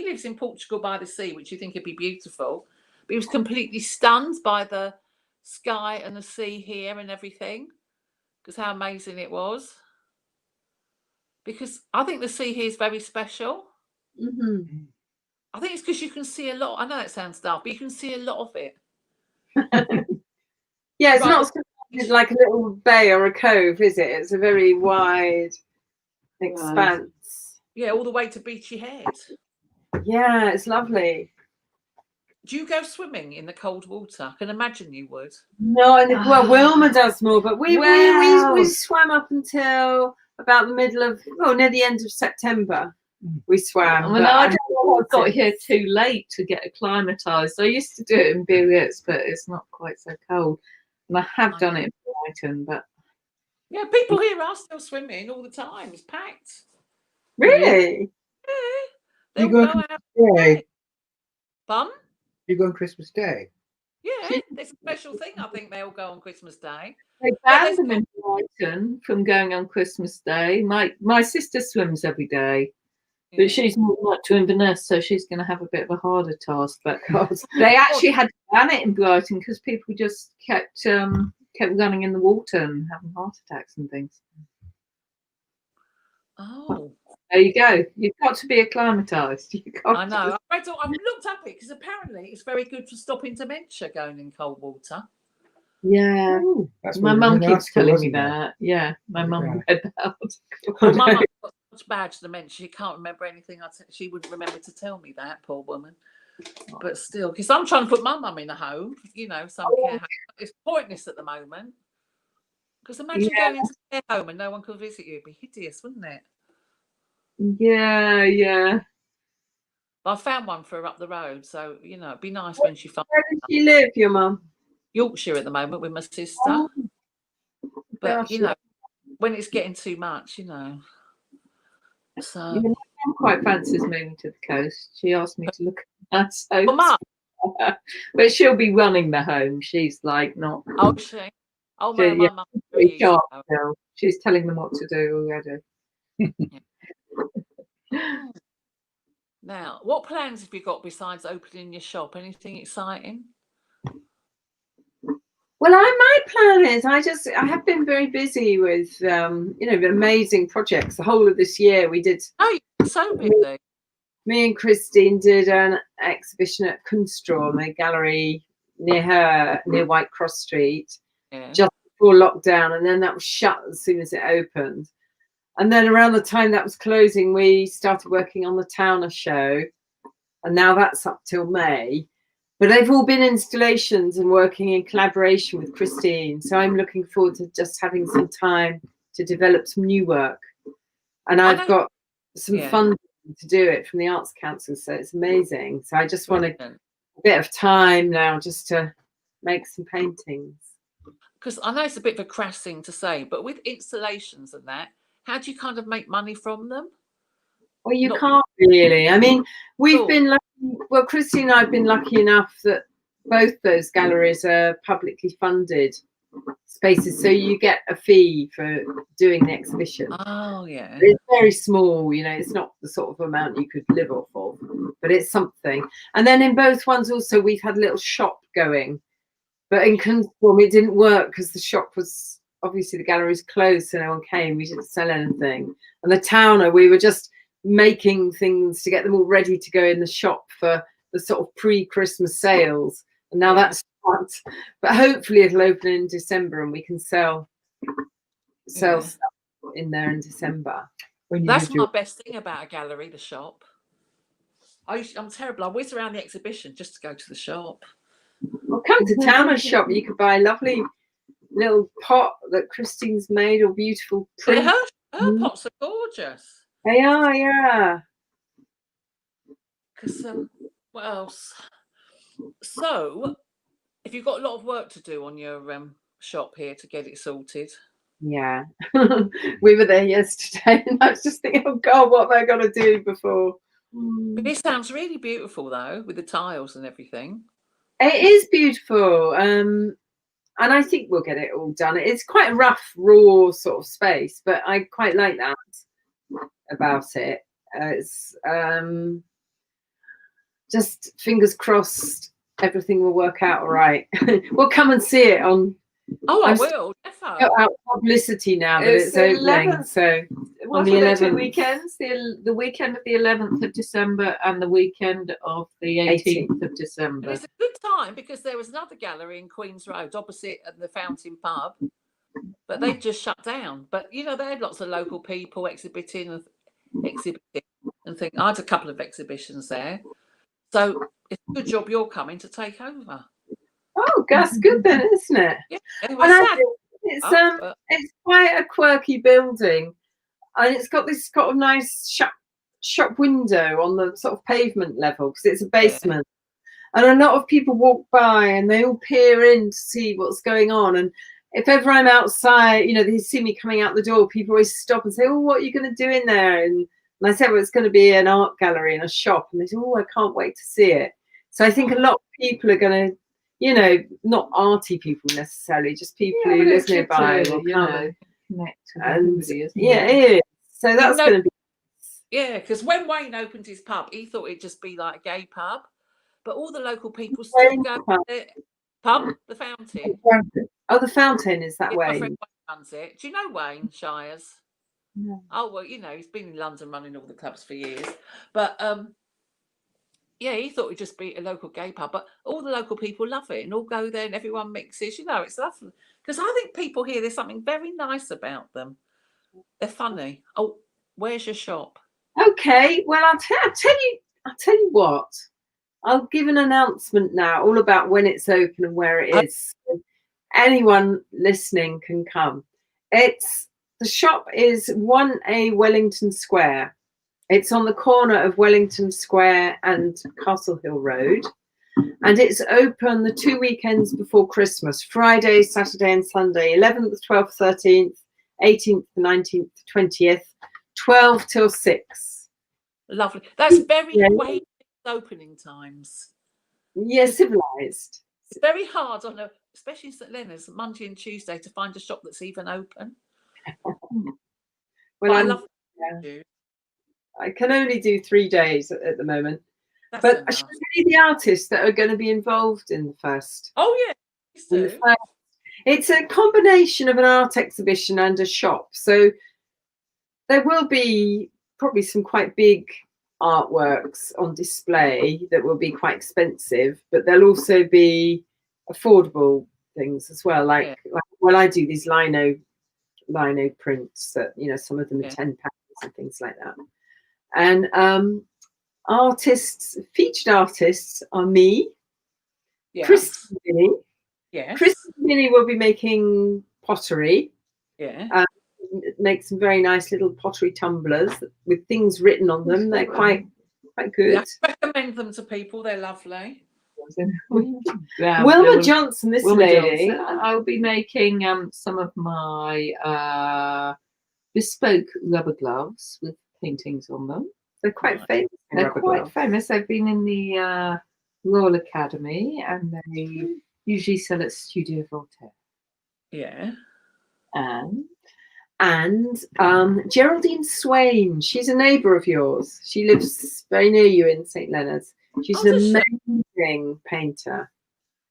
lives in Portugal by the sea, which you think would be beautiful, but he was completely stunned by the sky and the sea here and everything, because how amazing it was. Because I think the sea here is very special. Mm-hmm. I think it's because you can see a lot. I know that sounds daft, but you can see a lot of it. Yeah, it's not like a little bay or a cove, is it? It's a very wide expanse. Yeah, all the way to Beachy Head. Yeah, it's lovely. Do you go swimming in the cold water? I can imagine you would. No, well, Wilma does more, but we swam up until about the middle of, near the end of September. We swam. I mean, I don't know, I got here too late to get acclimatised. I used to do it in Biarritz, but it's not quite so cold. And I have done it in Brighton, but yeah, people here are still swimming all the time. It's packed. Really? Yeah. They'll go out. Yeah. Bum? You go on Christmas Day? Yeah, it's a special thing. I think they all go on Christmas Day. They banned them in Brighton from going on Christmas Day. My sister swims every day, but she's not to Inverness, so she's going to have a bit of a harder task. But they actually had to ban it in Brighton because people just kept running in the water and having heart attacks and things. Oh. There you go. You've got to be acclimatised. I know. I've looked up it because apparently it's very good for stopping dementia going in cold water. Yeah. Ooh, my mum keeps telling me that. Yeah, my mum read that. My mum got such bad dementia. She can't remember anything. She wouldn't remember to tell me that, poor woman. But still, because I'm trying to put my mum in a home, some care home. It's pointless at the moment. Because imagine going into a care home and no one could visit you. It'd be hideous, wouldn't it? Yeah. I found one for her up the road, so it'd be nice when she finds. Where does she live, your mum? Yorkshire at the moment with my sister. Oh, but when it's getting too much, So my mum quite fancies moving to the coast. She asked me to look at that. But she'll be running the home. She's like not. Oh, she. Oh, my mum. She's telling them what to do already. Now, what plans have you got besides opening your shop? Anything exciting? Well, my plan is I have been very busy with amazing projects. The whole of this year we did. Oh, you're so busy. Me and Christine did an exhibition at Kunstrom, a gallery near White Cross Street, just before lockdown, and then that was shut as soon as it opened. And then around the time that was closing, we started working on the Towner show, and now that's up till May. But they've all been installations and working in collaboration with Christine. So I'm looking forward to just having some time to develop some new work. And I've got some funding to do it from the Arts Council, so it's amazing. So I just want a bit of time now just to make some paintings. Because I know it's a bit of a crass thing to say, but with installations and that, how do you kind of make money from them? Well, you can't really. I mean, we've been lucky. Well, Christine and I have been lucky enough that both those galleries are publicly funded spaces, so you get a fee for doing the exhibition. Oh yeah. It's very small, you know, it's not the sort of amount you could live off of, but it's something. And then in both ones also we've had a little shop going, but in Conform it didn't work because the shop was, obviously the gallery's closed, so no one came. We didn't sell anything. And the Towner, we were just making things to get them all ready to go in the shop for the sort of pre-Christmas sales. And now that's stopped. But hopefully it'll open in December and we can sell stuff in there in December. That's my best thing about a gallery, the shop. I'm terrible. I whiz around the exhibition just to go to the shop. Well, come to Towner's shop. You could buy a lovely little pot that Christine's made, or beautiful print. Yeah, her pots are gorgeous. They are, yeah. Because what else? So, if you've got a lot of work to do on your shop here to get it sorted. Yeah, we were there yesterday, and I was just thinking, oh God, what am I going to do before? But it sounds really beautiful, though, with the tiles and everything. It is beautiful, and I think we'll get it all done. It's quite a rough, raw sort of space, but I quite like that about it. It's just fingers crossed everything will work out all right. We'll come and see it on. Oh, I will. Definitely. Got out publicity now that it's opening. 11th. So What on the are the 11th. 2 weekends? The weekend of the 11th of December and the weekend of the 18th of December. And it's a good time because there was another gallery in Queen's Road opposite the Fountain Pub, but they've just shut down. But you know, they had lots of local people exhibiting and things. I had a couple of exhibitions there, so it's a good job you're coming to take over. Oh, that's good then, isn't it? Yeah, And I think it's quite a quirky building, and it's got this kind of nice shop window on the sort of pavement level because it's a basement. And a lot of people walk by and they all peer in to see what's going on. And if ever I'm outside, you know, they see me coming out the door, people always stop and say, oh, what are you going to do in there? And I said, well, it's going to be an art gallery and a shop. And they say, oh, I can't wait to see it. So I think a lot of people are going to, you know, not arty people necessarily, just people who live nearby will come and it is. So that's going to be. Yeah, because when Wayne opened his pub, he thought it'd just be like a gay pub. But all the local people still go to the pub, the Fountain. Oh, the Fountain is that My way. friend Wayne runs it. Do you know Wayne Shires? No. Oh, well, you know, he's been in London running all the clubs for years. But yeah, he thought it'd just be a local gay pub. But all the local people love it and all go there and everyone mixes. You know, it's lovely. Because I think people here, there's something very nice about them. They're funny. Oh, where's your shop? Okay, well, I'll tell you what. I'll give an announcement now all about when it's open and where it is. So anyone listening can come. The shop is 1A Wellington Square. It's on the corner of Wellington Square and Castle Hill Road. And it's open the 2 weekends before Christmas, Friday, Saturday and Sunday, 11th, 12th, 13th, 18th, 19th, 20th, 12 till 6. Lovely. That's very way opening times. Yeah, civilized. It's very hard especially in St Leonard's, Monday and Tuesday, to find a shop that's even open. Well, I love I can only do 3 days at the moment. That's but enough. I should tell you the artists that are going to be involved in the first. Oh, yeah. Please do. It's a combination of an art exhibition and a shop. So there will be probably some quite big artworks on display that will be quite expensive, but there'll also be affordable things as well. Like I do these lino prints that, you know, some of them are £10 and things like that. And featured artists are me, Christine Binnie. Yeah. Christine Binnie will be making pottery. Yeah. Make some very nice little pottery tumblers with things written on them. They're quite good. Yeah, I recommend them to people. They're lovely. Wilma Johnson, lady. Johnson. I'll be making some of my bespoke rubber gloves with paintings on them. They're quite famous. They're quite famous. They've been in the Royal Academy and they usually sell at Studio Voltaire. Yeah. And Geraldine Swain. She's a neighbour of yours. She lives very near you in St Leonard's. She's an amazing painter.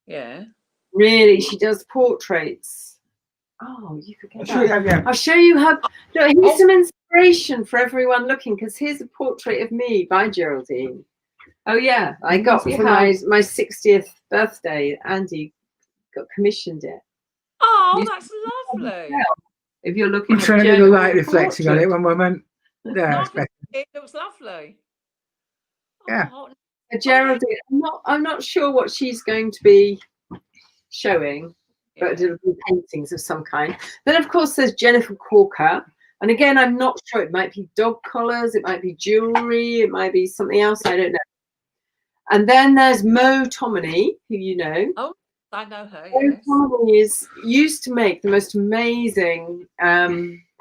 Yeah. Really, she does portraits. Oh, you forget that. Yeah. I'll show you her. Look, here's some inspiration for everyone looking, because here's a portrait of me by Geraldine. Oh yeah, I got for my 60th birthday. Andy got commissioned it. Oh, that's lovely. If you're looking, I'm trying to get the light reflecting on it. One moment. There, No, it's better. it looks lovely. Yeah. Oh, Geraldine, I'm not sure what she's going to be showing, but it'll be paintings of some kind. Then of course there's Jennifer Corker, and again I'm not sure. It might be dog collars, it might be jewelry, it might be something else. I don't know. And then there's Mo Tomini, who you know. Oh, I know her. Mo Tomini used to make the most amazing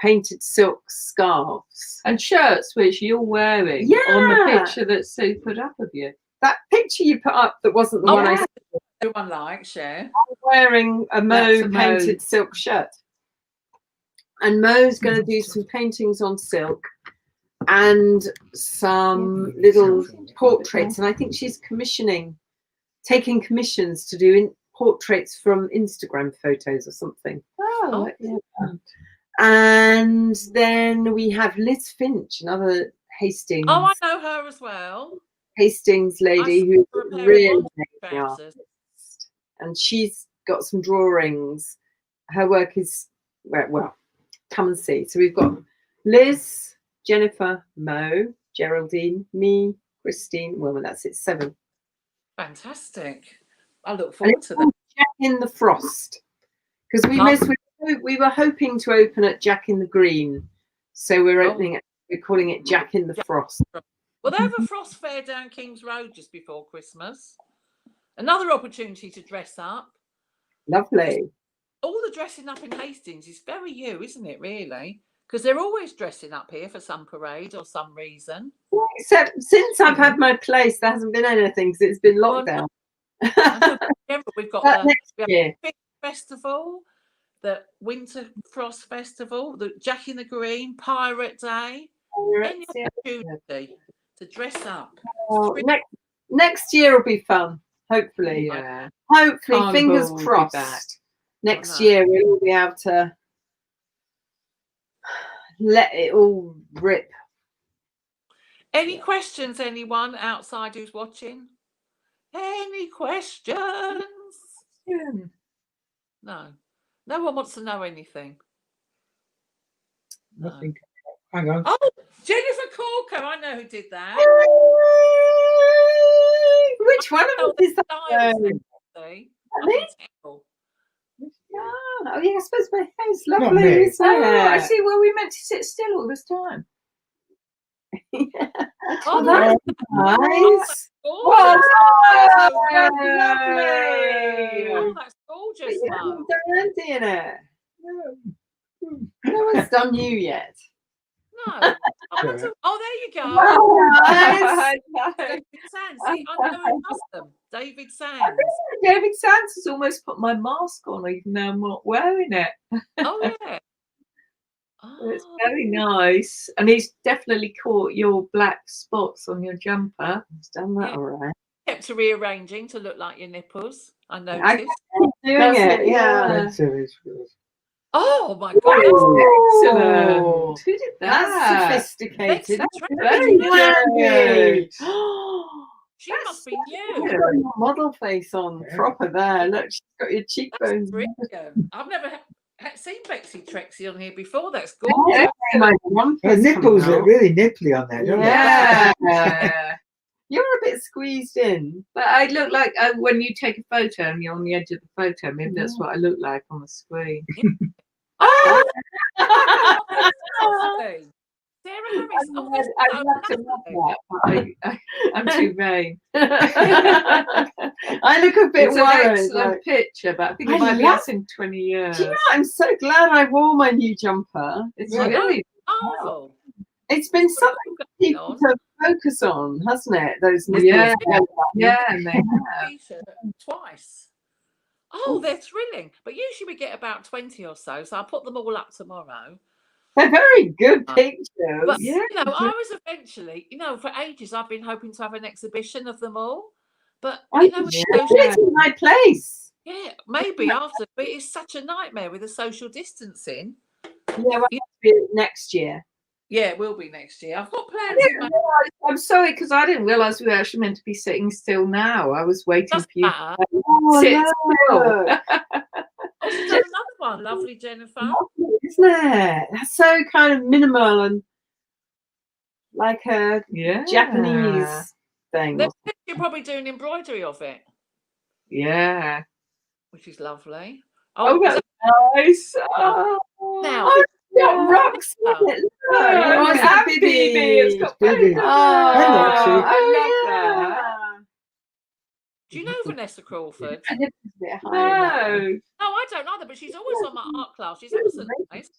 painted silk scarves and shirts, which you're wearing on the picture that's Sue put up of you. That picture you put up that wasn't the one I said. Everyone likes, yeah. I'm wearing a Mo painted silk shirt. And Mo's going to do some paintings on silk and some little portraits. And I think she's taking commissions to do portraits from Instagram photos or something. Oh, and then we have Liz Finch, another Hastings. Oh, I know her as well. Hastings lady who's really amazing artist. And she's got some drawings. Her work is, well, come and see. So we've got Liz, Jennifer, Mo, Geraldine, me, Christine. Well, that's it, 7. Fantastic. I look forward to that. Jack in the Frost. Because we were hoping to open at Jack in the Green. So we're opening it, we're calling it Jack in the Frost. Well, they have a frost fair down King's Road just before Christmas. Another opportunity to dress up. Lovely. All the dressing up in Hastings is very you, isn't it, really? Because they're always dressing up here for some parade or some reason. Except since I've had my place, there hasn't been anything because it's been lockdown. We've got the year. Festival, the Winter Frost Festival, the Jack in the Green, Pirate Day. Any opportunity to dress up. Oh, next year will be fun. Hopefully, hopefully, Carnival, fingers crossed. Next year we'll all be able to let it all rip. Any questions, anyone outside who's watching? Any questions? No. No one wants to know anything. Nothing. Hang on. Oh, Jennifer Corker. I know who did that. Which one of them is that? Oh, yeah, I suppose my hair's lovely. Isn't it? I see. Well, we meant to sit still all this time. Oh, that's nice. Oh, That's gorgeous. You haven't done anything in it. No one's done you yet. No. Oh, there you go. Oh, nice. David Sands. See, I know who does them. David Sands. David Sands has almost put my mask on, even though I'm not wearing it. Oh, yeah. Oh. It's very nice. And he's definitely caught your black spots on your jumper. He's done that all right. Kept rearranging to look like your nipples. I noticed. I kept doing it, yeah. Oh my God! Excellent. Who did that? That's sophisticated. That's very good. She must be new. You've got your model face on proper there. Look, she's got your cheekbones. I've never seen Betsy Trexie on here before. That's gorgeous. Her nipples look really nipply on there, don't they? You're a bit squeezed in. But I look like when you take a photo and you're on the edge of the photo, maybe that's what I look like on the screen. Oh! I'd love to love that, but I'm too vain. I look a bit worried. It's an excellent picture, but I think it might be us in 20 years. Do you know, I'm so glad I wore my new jumper. It's really powerful. It's been something for people to focus on, hasn't it? Those nipples. Yeah, and they have. Twice. Oh, they're thrilling. But usually we get about 20 or so. So I'll put them all up tomorrow. They're very good pictures. But, Yeah, you know, I was eventually, you know, for ages I've been hoping to have an exhibition of them all. But, you know, with social, It's in my place. yeah, maybe after. But it's such a nightmare with the social distancing. Yeah, we'll have to be next year. Yeah, it will be next year. I've got plans. In my, I'm sorry because I didn't realise we were actually meant to be sitting still now. I was waiting doesn't for you. matter. Oh, Sit look. Oh, she's done another one. Lovely, Jennifer. Lovely, isn't it? That's so kind of minimal and like a Yeah. Japanese thing. Then you're probably doing embroidery of it, Yeah. which is lovely. Oh, that's nice. Oh, Now, Oh, it's got rocks in it. Look. oh, Oh, it's and a Bibi. It's got Bibi. Bibi. Oh, actually. oh, I love yeah. do you know Vanessa Crawford? I did a bit higher than No. No, I don't either, but she's always on my art class. She's ever so nice.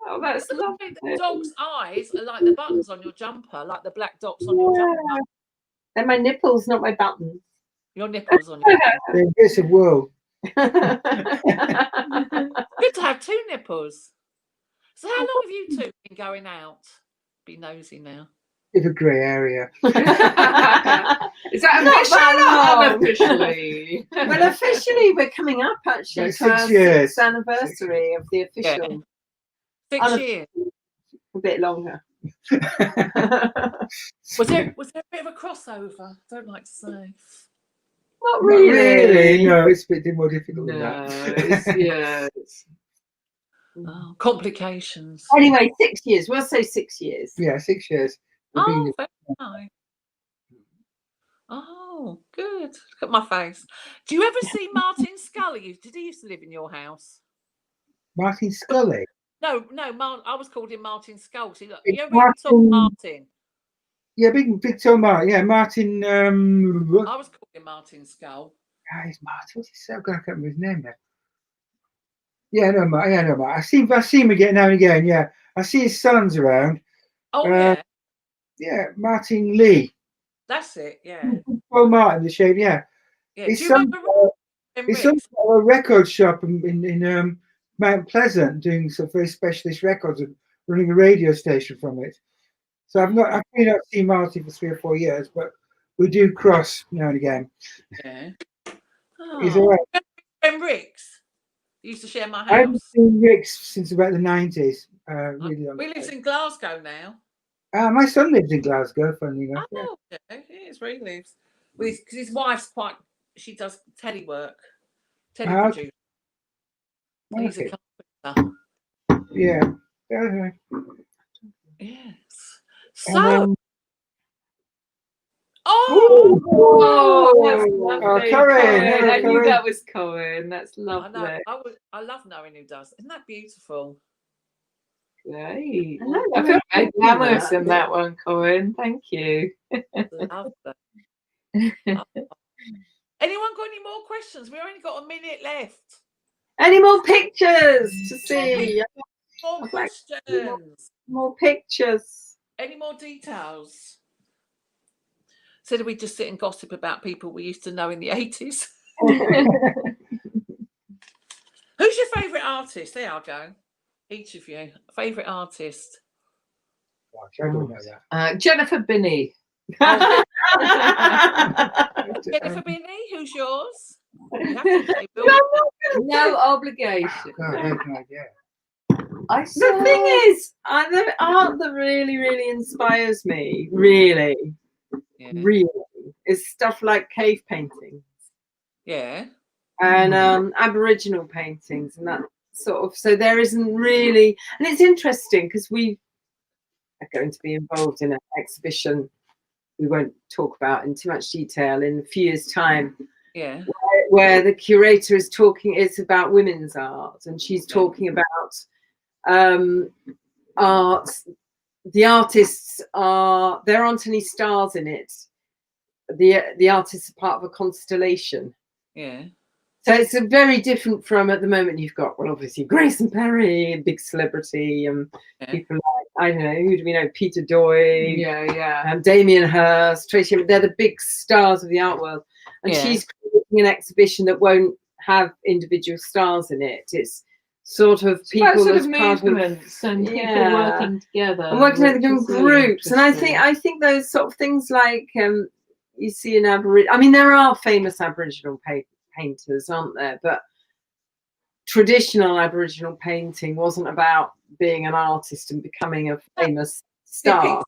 Oh, that's lovely. The dog's eyes are like the buttons on your jumper, like the black dots on your jumper. that. They're my nipples, not my buttons. Your nipples on your The invisible world. Good to have two nipples. So how long have you two been going out? Be nosy now. It's a grey area. Is that Not official that or long. unofficially? Well, officially, we're coming up actually Like to our 6 years. 6th anniversary of the official. 6 Unofficial. years. A bit longer. Was there a bit of a crossover? Don't like to say. Not Not really. really. No, it's a bit more difficult than No, that. it's Oh, complications. Anyway, 6 years. We'll say 6 years. Yeah, 6 years. We've Oh, been- very nice. Oh, good. Look at my face. Do you ever see Martin Scully? Did he used to live in your house? Martin Scully. No, I was called him Martin Skull. See, look, It's you ever saw Martin? Yeah, big tall Martin. Yeah, Martin. I was called him Martin Skull. He's Martin. What's his name? I can't remember his name now. Yeah, no, Martin. Yeah, no, Martin. I see him again now and again. Yeah, I see his sons around. Oh, yeah. Yeah, Martin Lee. That's it. Yeah. Oh, Martin, the shape. Yeah, Yeah. his Do you son's remember his son's got a record shop in Mount Pleasant, doing some very specialist records and running a radio station from it. So I've not seen Martin for 3 or 4 years, but we do cross now and again. Yeah. He's Oh. all right. Ben Ricks used to share my I haven't house. seen Rick's since about the 90s. Really long We lives in Glasgow now. my son lives in Glasgow, funny enough. Yeah. Oh, okay. It is where he lives. Because his wife's she does telly work. Telly Ah, producer. And he's a Okay. carpenter. Yeah. Okay. Yes. And So, then- oh, Oh, that's Oh, lovely. Corinne, I knew Corinne. that was Corinne. That's I lovely. know. I love knowing who does. Isn't that beautiful? Great. I know, I feel very that. glamorous in that one, Corinne. Thank you. Love that. Anyone got any more questions? We only got a minute left. Any more pictures to see? More questions. More pictures. Any more details? So did we just sit and gossip about people we used to know in the 80s? Who's your favourite artist? There I go. Each of you. Favourite artist. Gosh, I don't know that. Jennifer Binnie. Jennifer Jennifer Binnie, who's yours? You have to say, Bill. No obligation. God, I have no idea. I The saw. thing is, the art that really, really inspires me, really, Yeah. really, is stuff like cave paintings Yeah. and Aboriginal paintings and that sort of. So there isn't really, and it's interesting because we are going to be involved in an exhibition we won't talk about in too much detail in a few years' time, Yeah. where the curator is talking. It's about women's art, and she's talking about art. The artists there aren't any stars in it. The artists are part of a constellation. Yeah. So it's a very different from at the moment. You've got, well, obviously Grayson Perry, a big celebrity, and people like, I don't know, who do we know? Peter Doig, Yeah. Damien Hirst, Tracy. They're the big stars of the art world, and she's creating an exhibition that won't have individual stars in it. It's sort of It's about people sort as of part of movements and people yeah. working together. and working together in which is really groups. And I interesting. think those sort of things like you see in Aboriginal. I mean, there are famous Aboriginal painters, aren't there? But traditional Aboriginal painting wasn't about being an artist and becoming a famous star.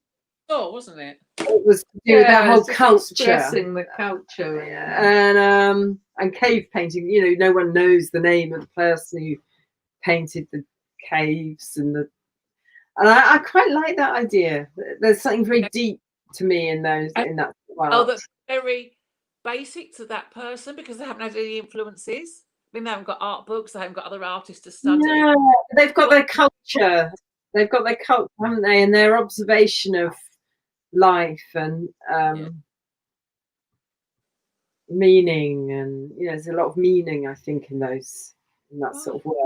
Oh, wasn't it? It was to do with that whole it's just culture. expressing the culture. And, And cave painting, you know, no one knows the name of the person who painted the caves and I quite like that idea. There's something very deep to me in those in that art. Oh, that's very basic to that person because they haven't had any influences. I mean, they haven't got art books, they haven't got other artists to study. Yeah, they've got their culture. They've got their culture, haven't they? And their observation of life and meaning, and you know, there's a lot of meaning, I think, in that sort of work.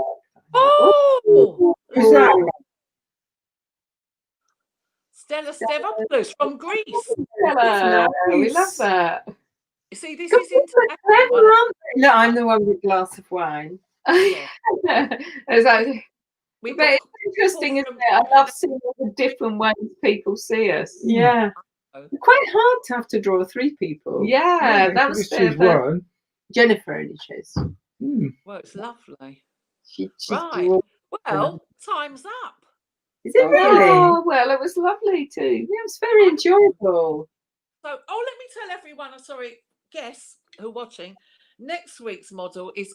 Oh, Who's that? Stella Stavropoulos from Greece. Stella, we Nice. love that. You see, this God, is they're international. clever, aren't they? Look, I'm the one with a glass of wine. Exactly. We But it's interesting, isn't it? I love seeing all the different ways people see us. Yeah. Quite hard to have to draw 3 people. Yeah, that was just choose one. Jennifer only chose. Well, it's lovely. She Right. Well, time's up. Is it really? Oh, well, it was lovely too. Yeah, it was very enjoyable. So, let me tell everyone, guests who are watching, next week's model is,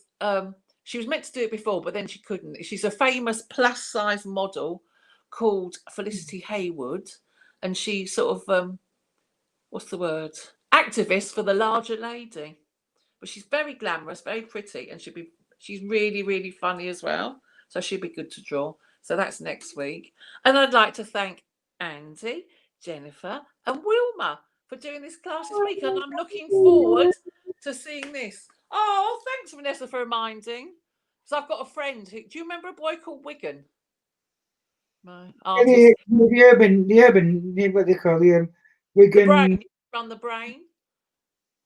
she was meant to do it before, but then she couldn't. She's a famous plus size model called Felicity Haywood. And she's sort of, what's the word? Activist for the larger lady. But she's very glamorous, very pretty, and she's really, really funny as well. So she'll be good to draw. So that's next week. And I'd like to thank Andy, Jennifer, and Wilma for doing this class this week. And I'm looking forward to seeing this. Oh, thanks, Vanessa, for reminding. Because I've got a friend who, do you remember a boy called Wigan? My artist. The urban, what they call the Wigan. The brain. Run the brain.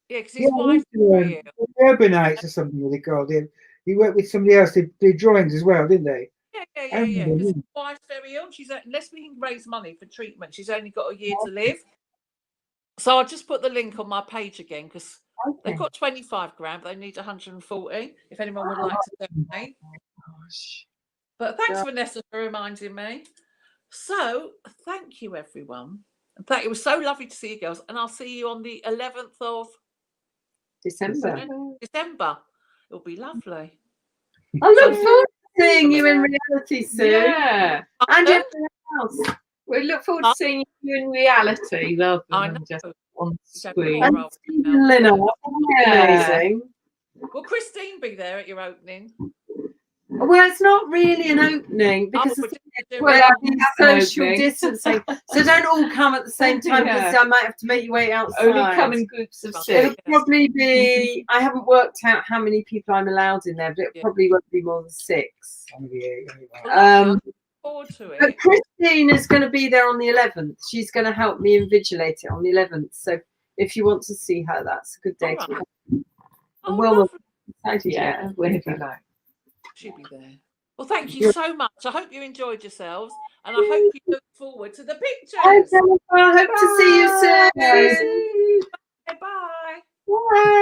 Yeah, because his wife's very ill. The urbanites or something what they called him. He worked with somebody else. They did drawings as well, didn't they? Yeah. Because his wife's very ill. Unless we can raise money for treatment, she's only got a year to live. So I'll just put the link on my page again because they've got 25 grand, but they need 140 if anyone would like to donate. But thanks, Vanessa, for reminding me. So thank you, everyone. It was so lovely to see you girls, and I'll see you on the 11th of December. It'll be lovely. I look forward to seeing you in reality soon. Yeah. And everything else. We look forward to seeing you in reality rather than just on screen. And Stephen Linnell. Amazing. Will Christine be there at your opening? Well, it's not really an opening because we're social distancing. So don't all come at the same time because I might have to make you wait outside. Only come in groups of 6. It'll probably be, I haven't worked out how many people I'm allowed in there, but it probably won't be more than 6. Forward to it. But Christine is going to be there on the 11th. She's going to help me invigilate it on the 11th. So if you want to see her, that's a good day to come. And Wilma, whenever you like. She'll be there. Well, thank you so much. I hope you enjoyed yourselves, and I hope you look forward to the pictures. I hope to see you soon. Bye. Bye.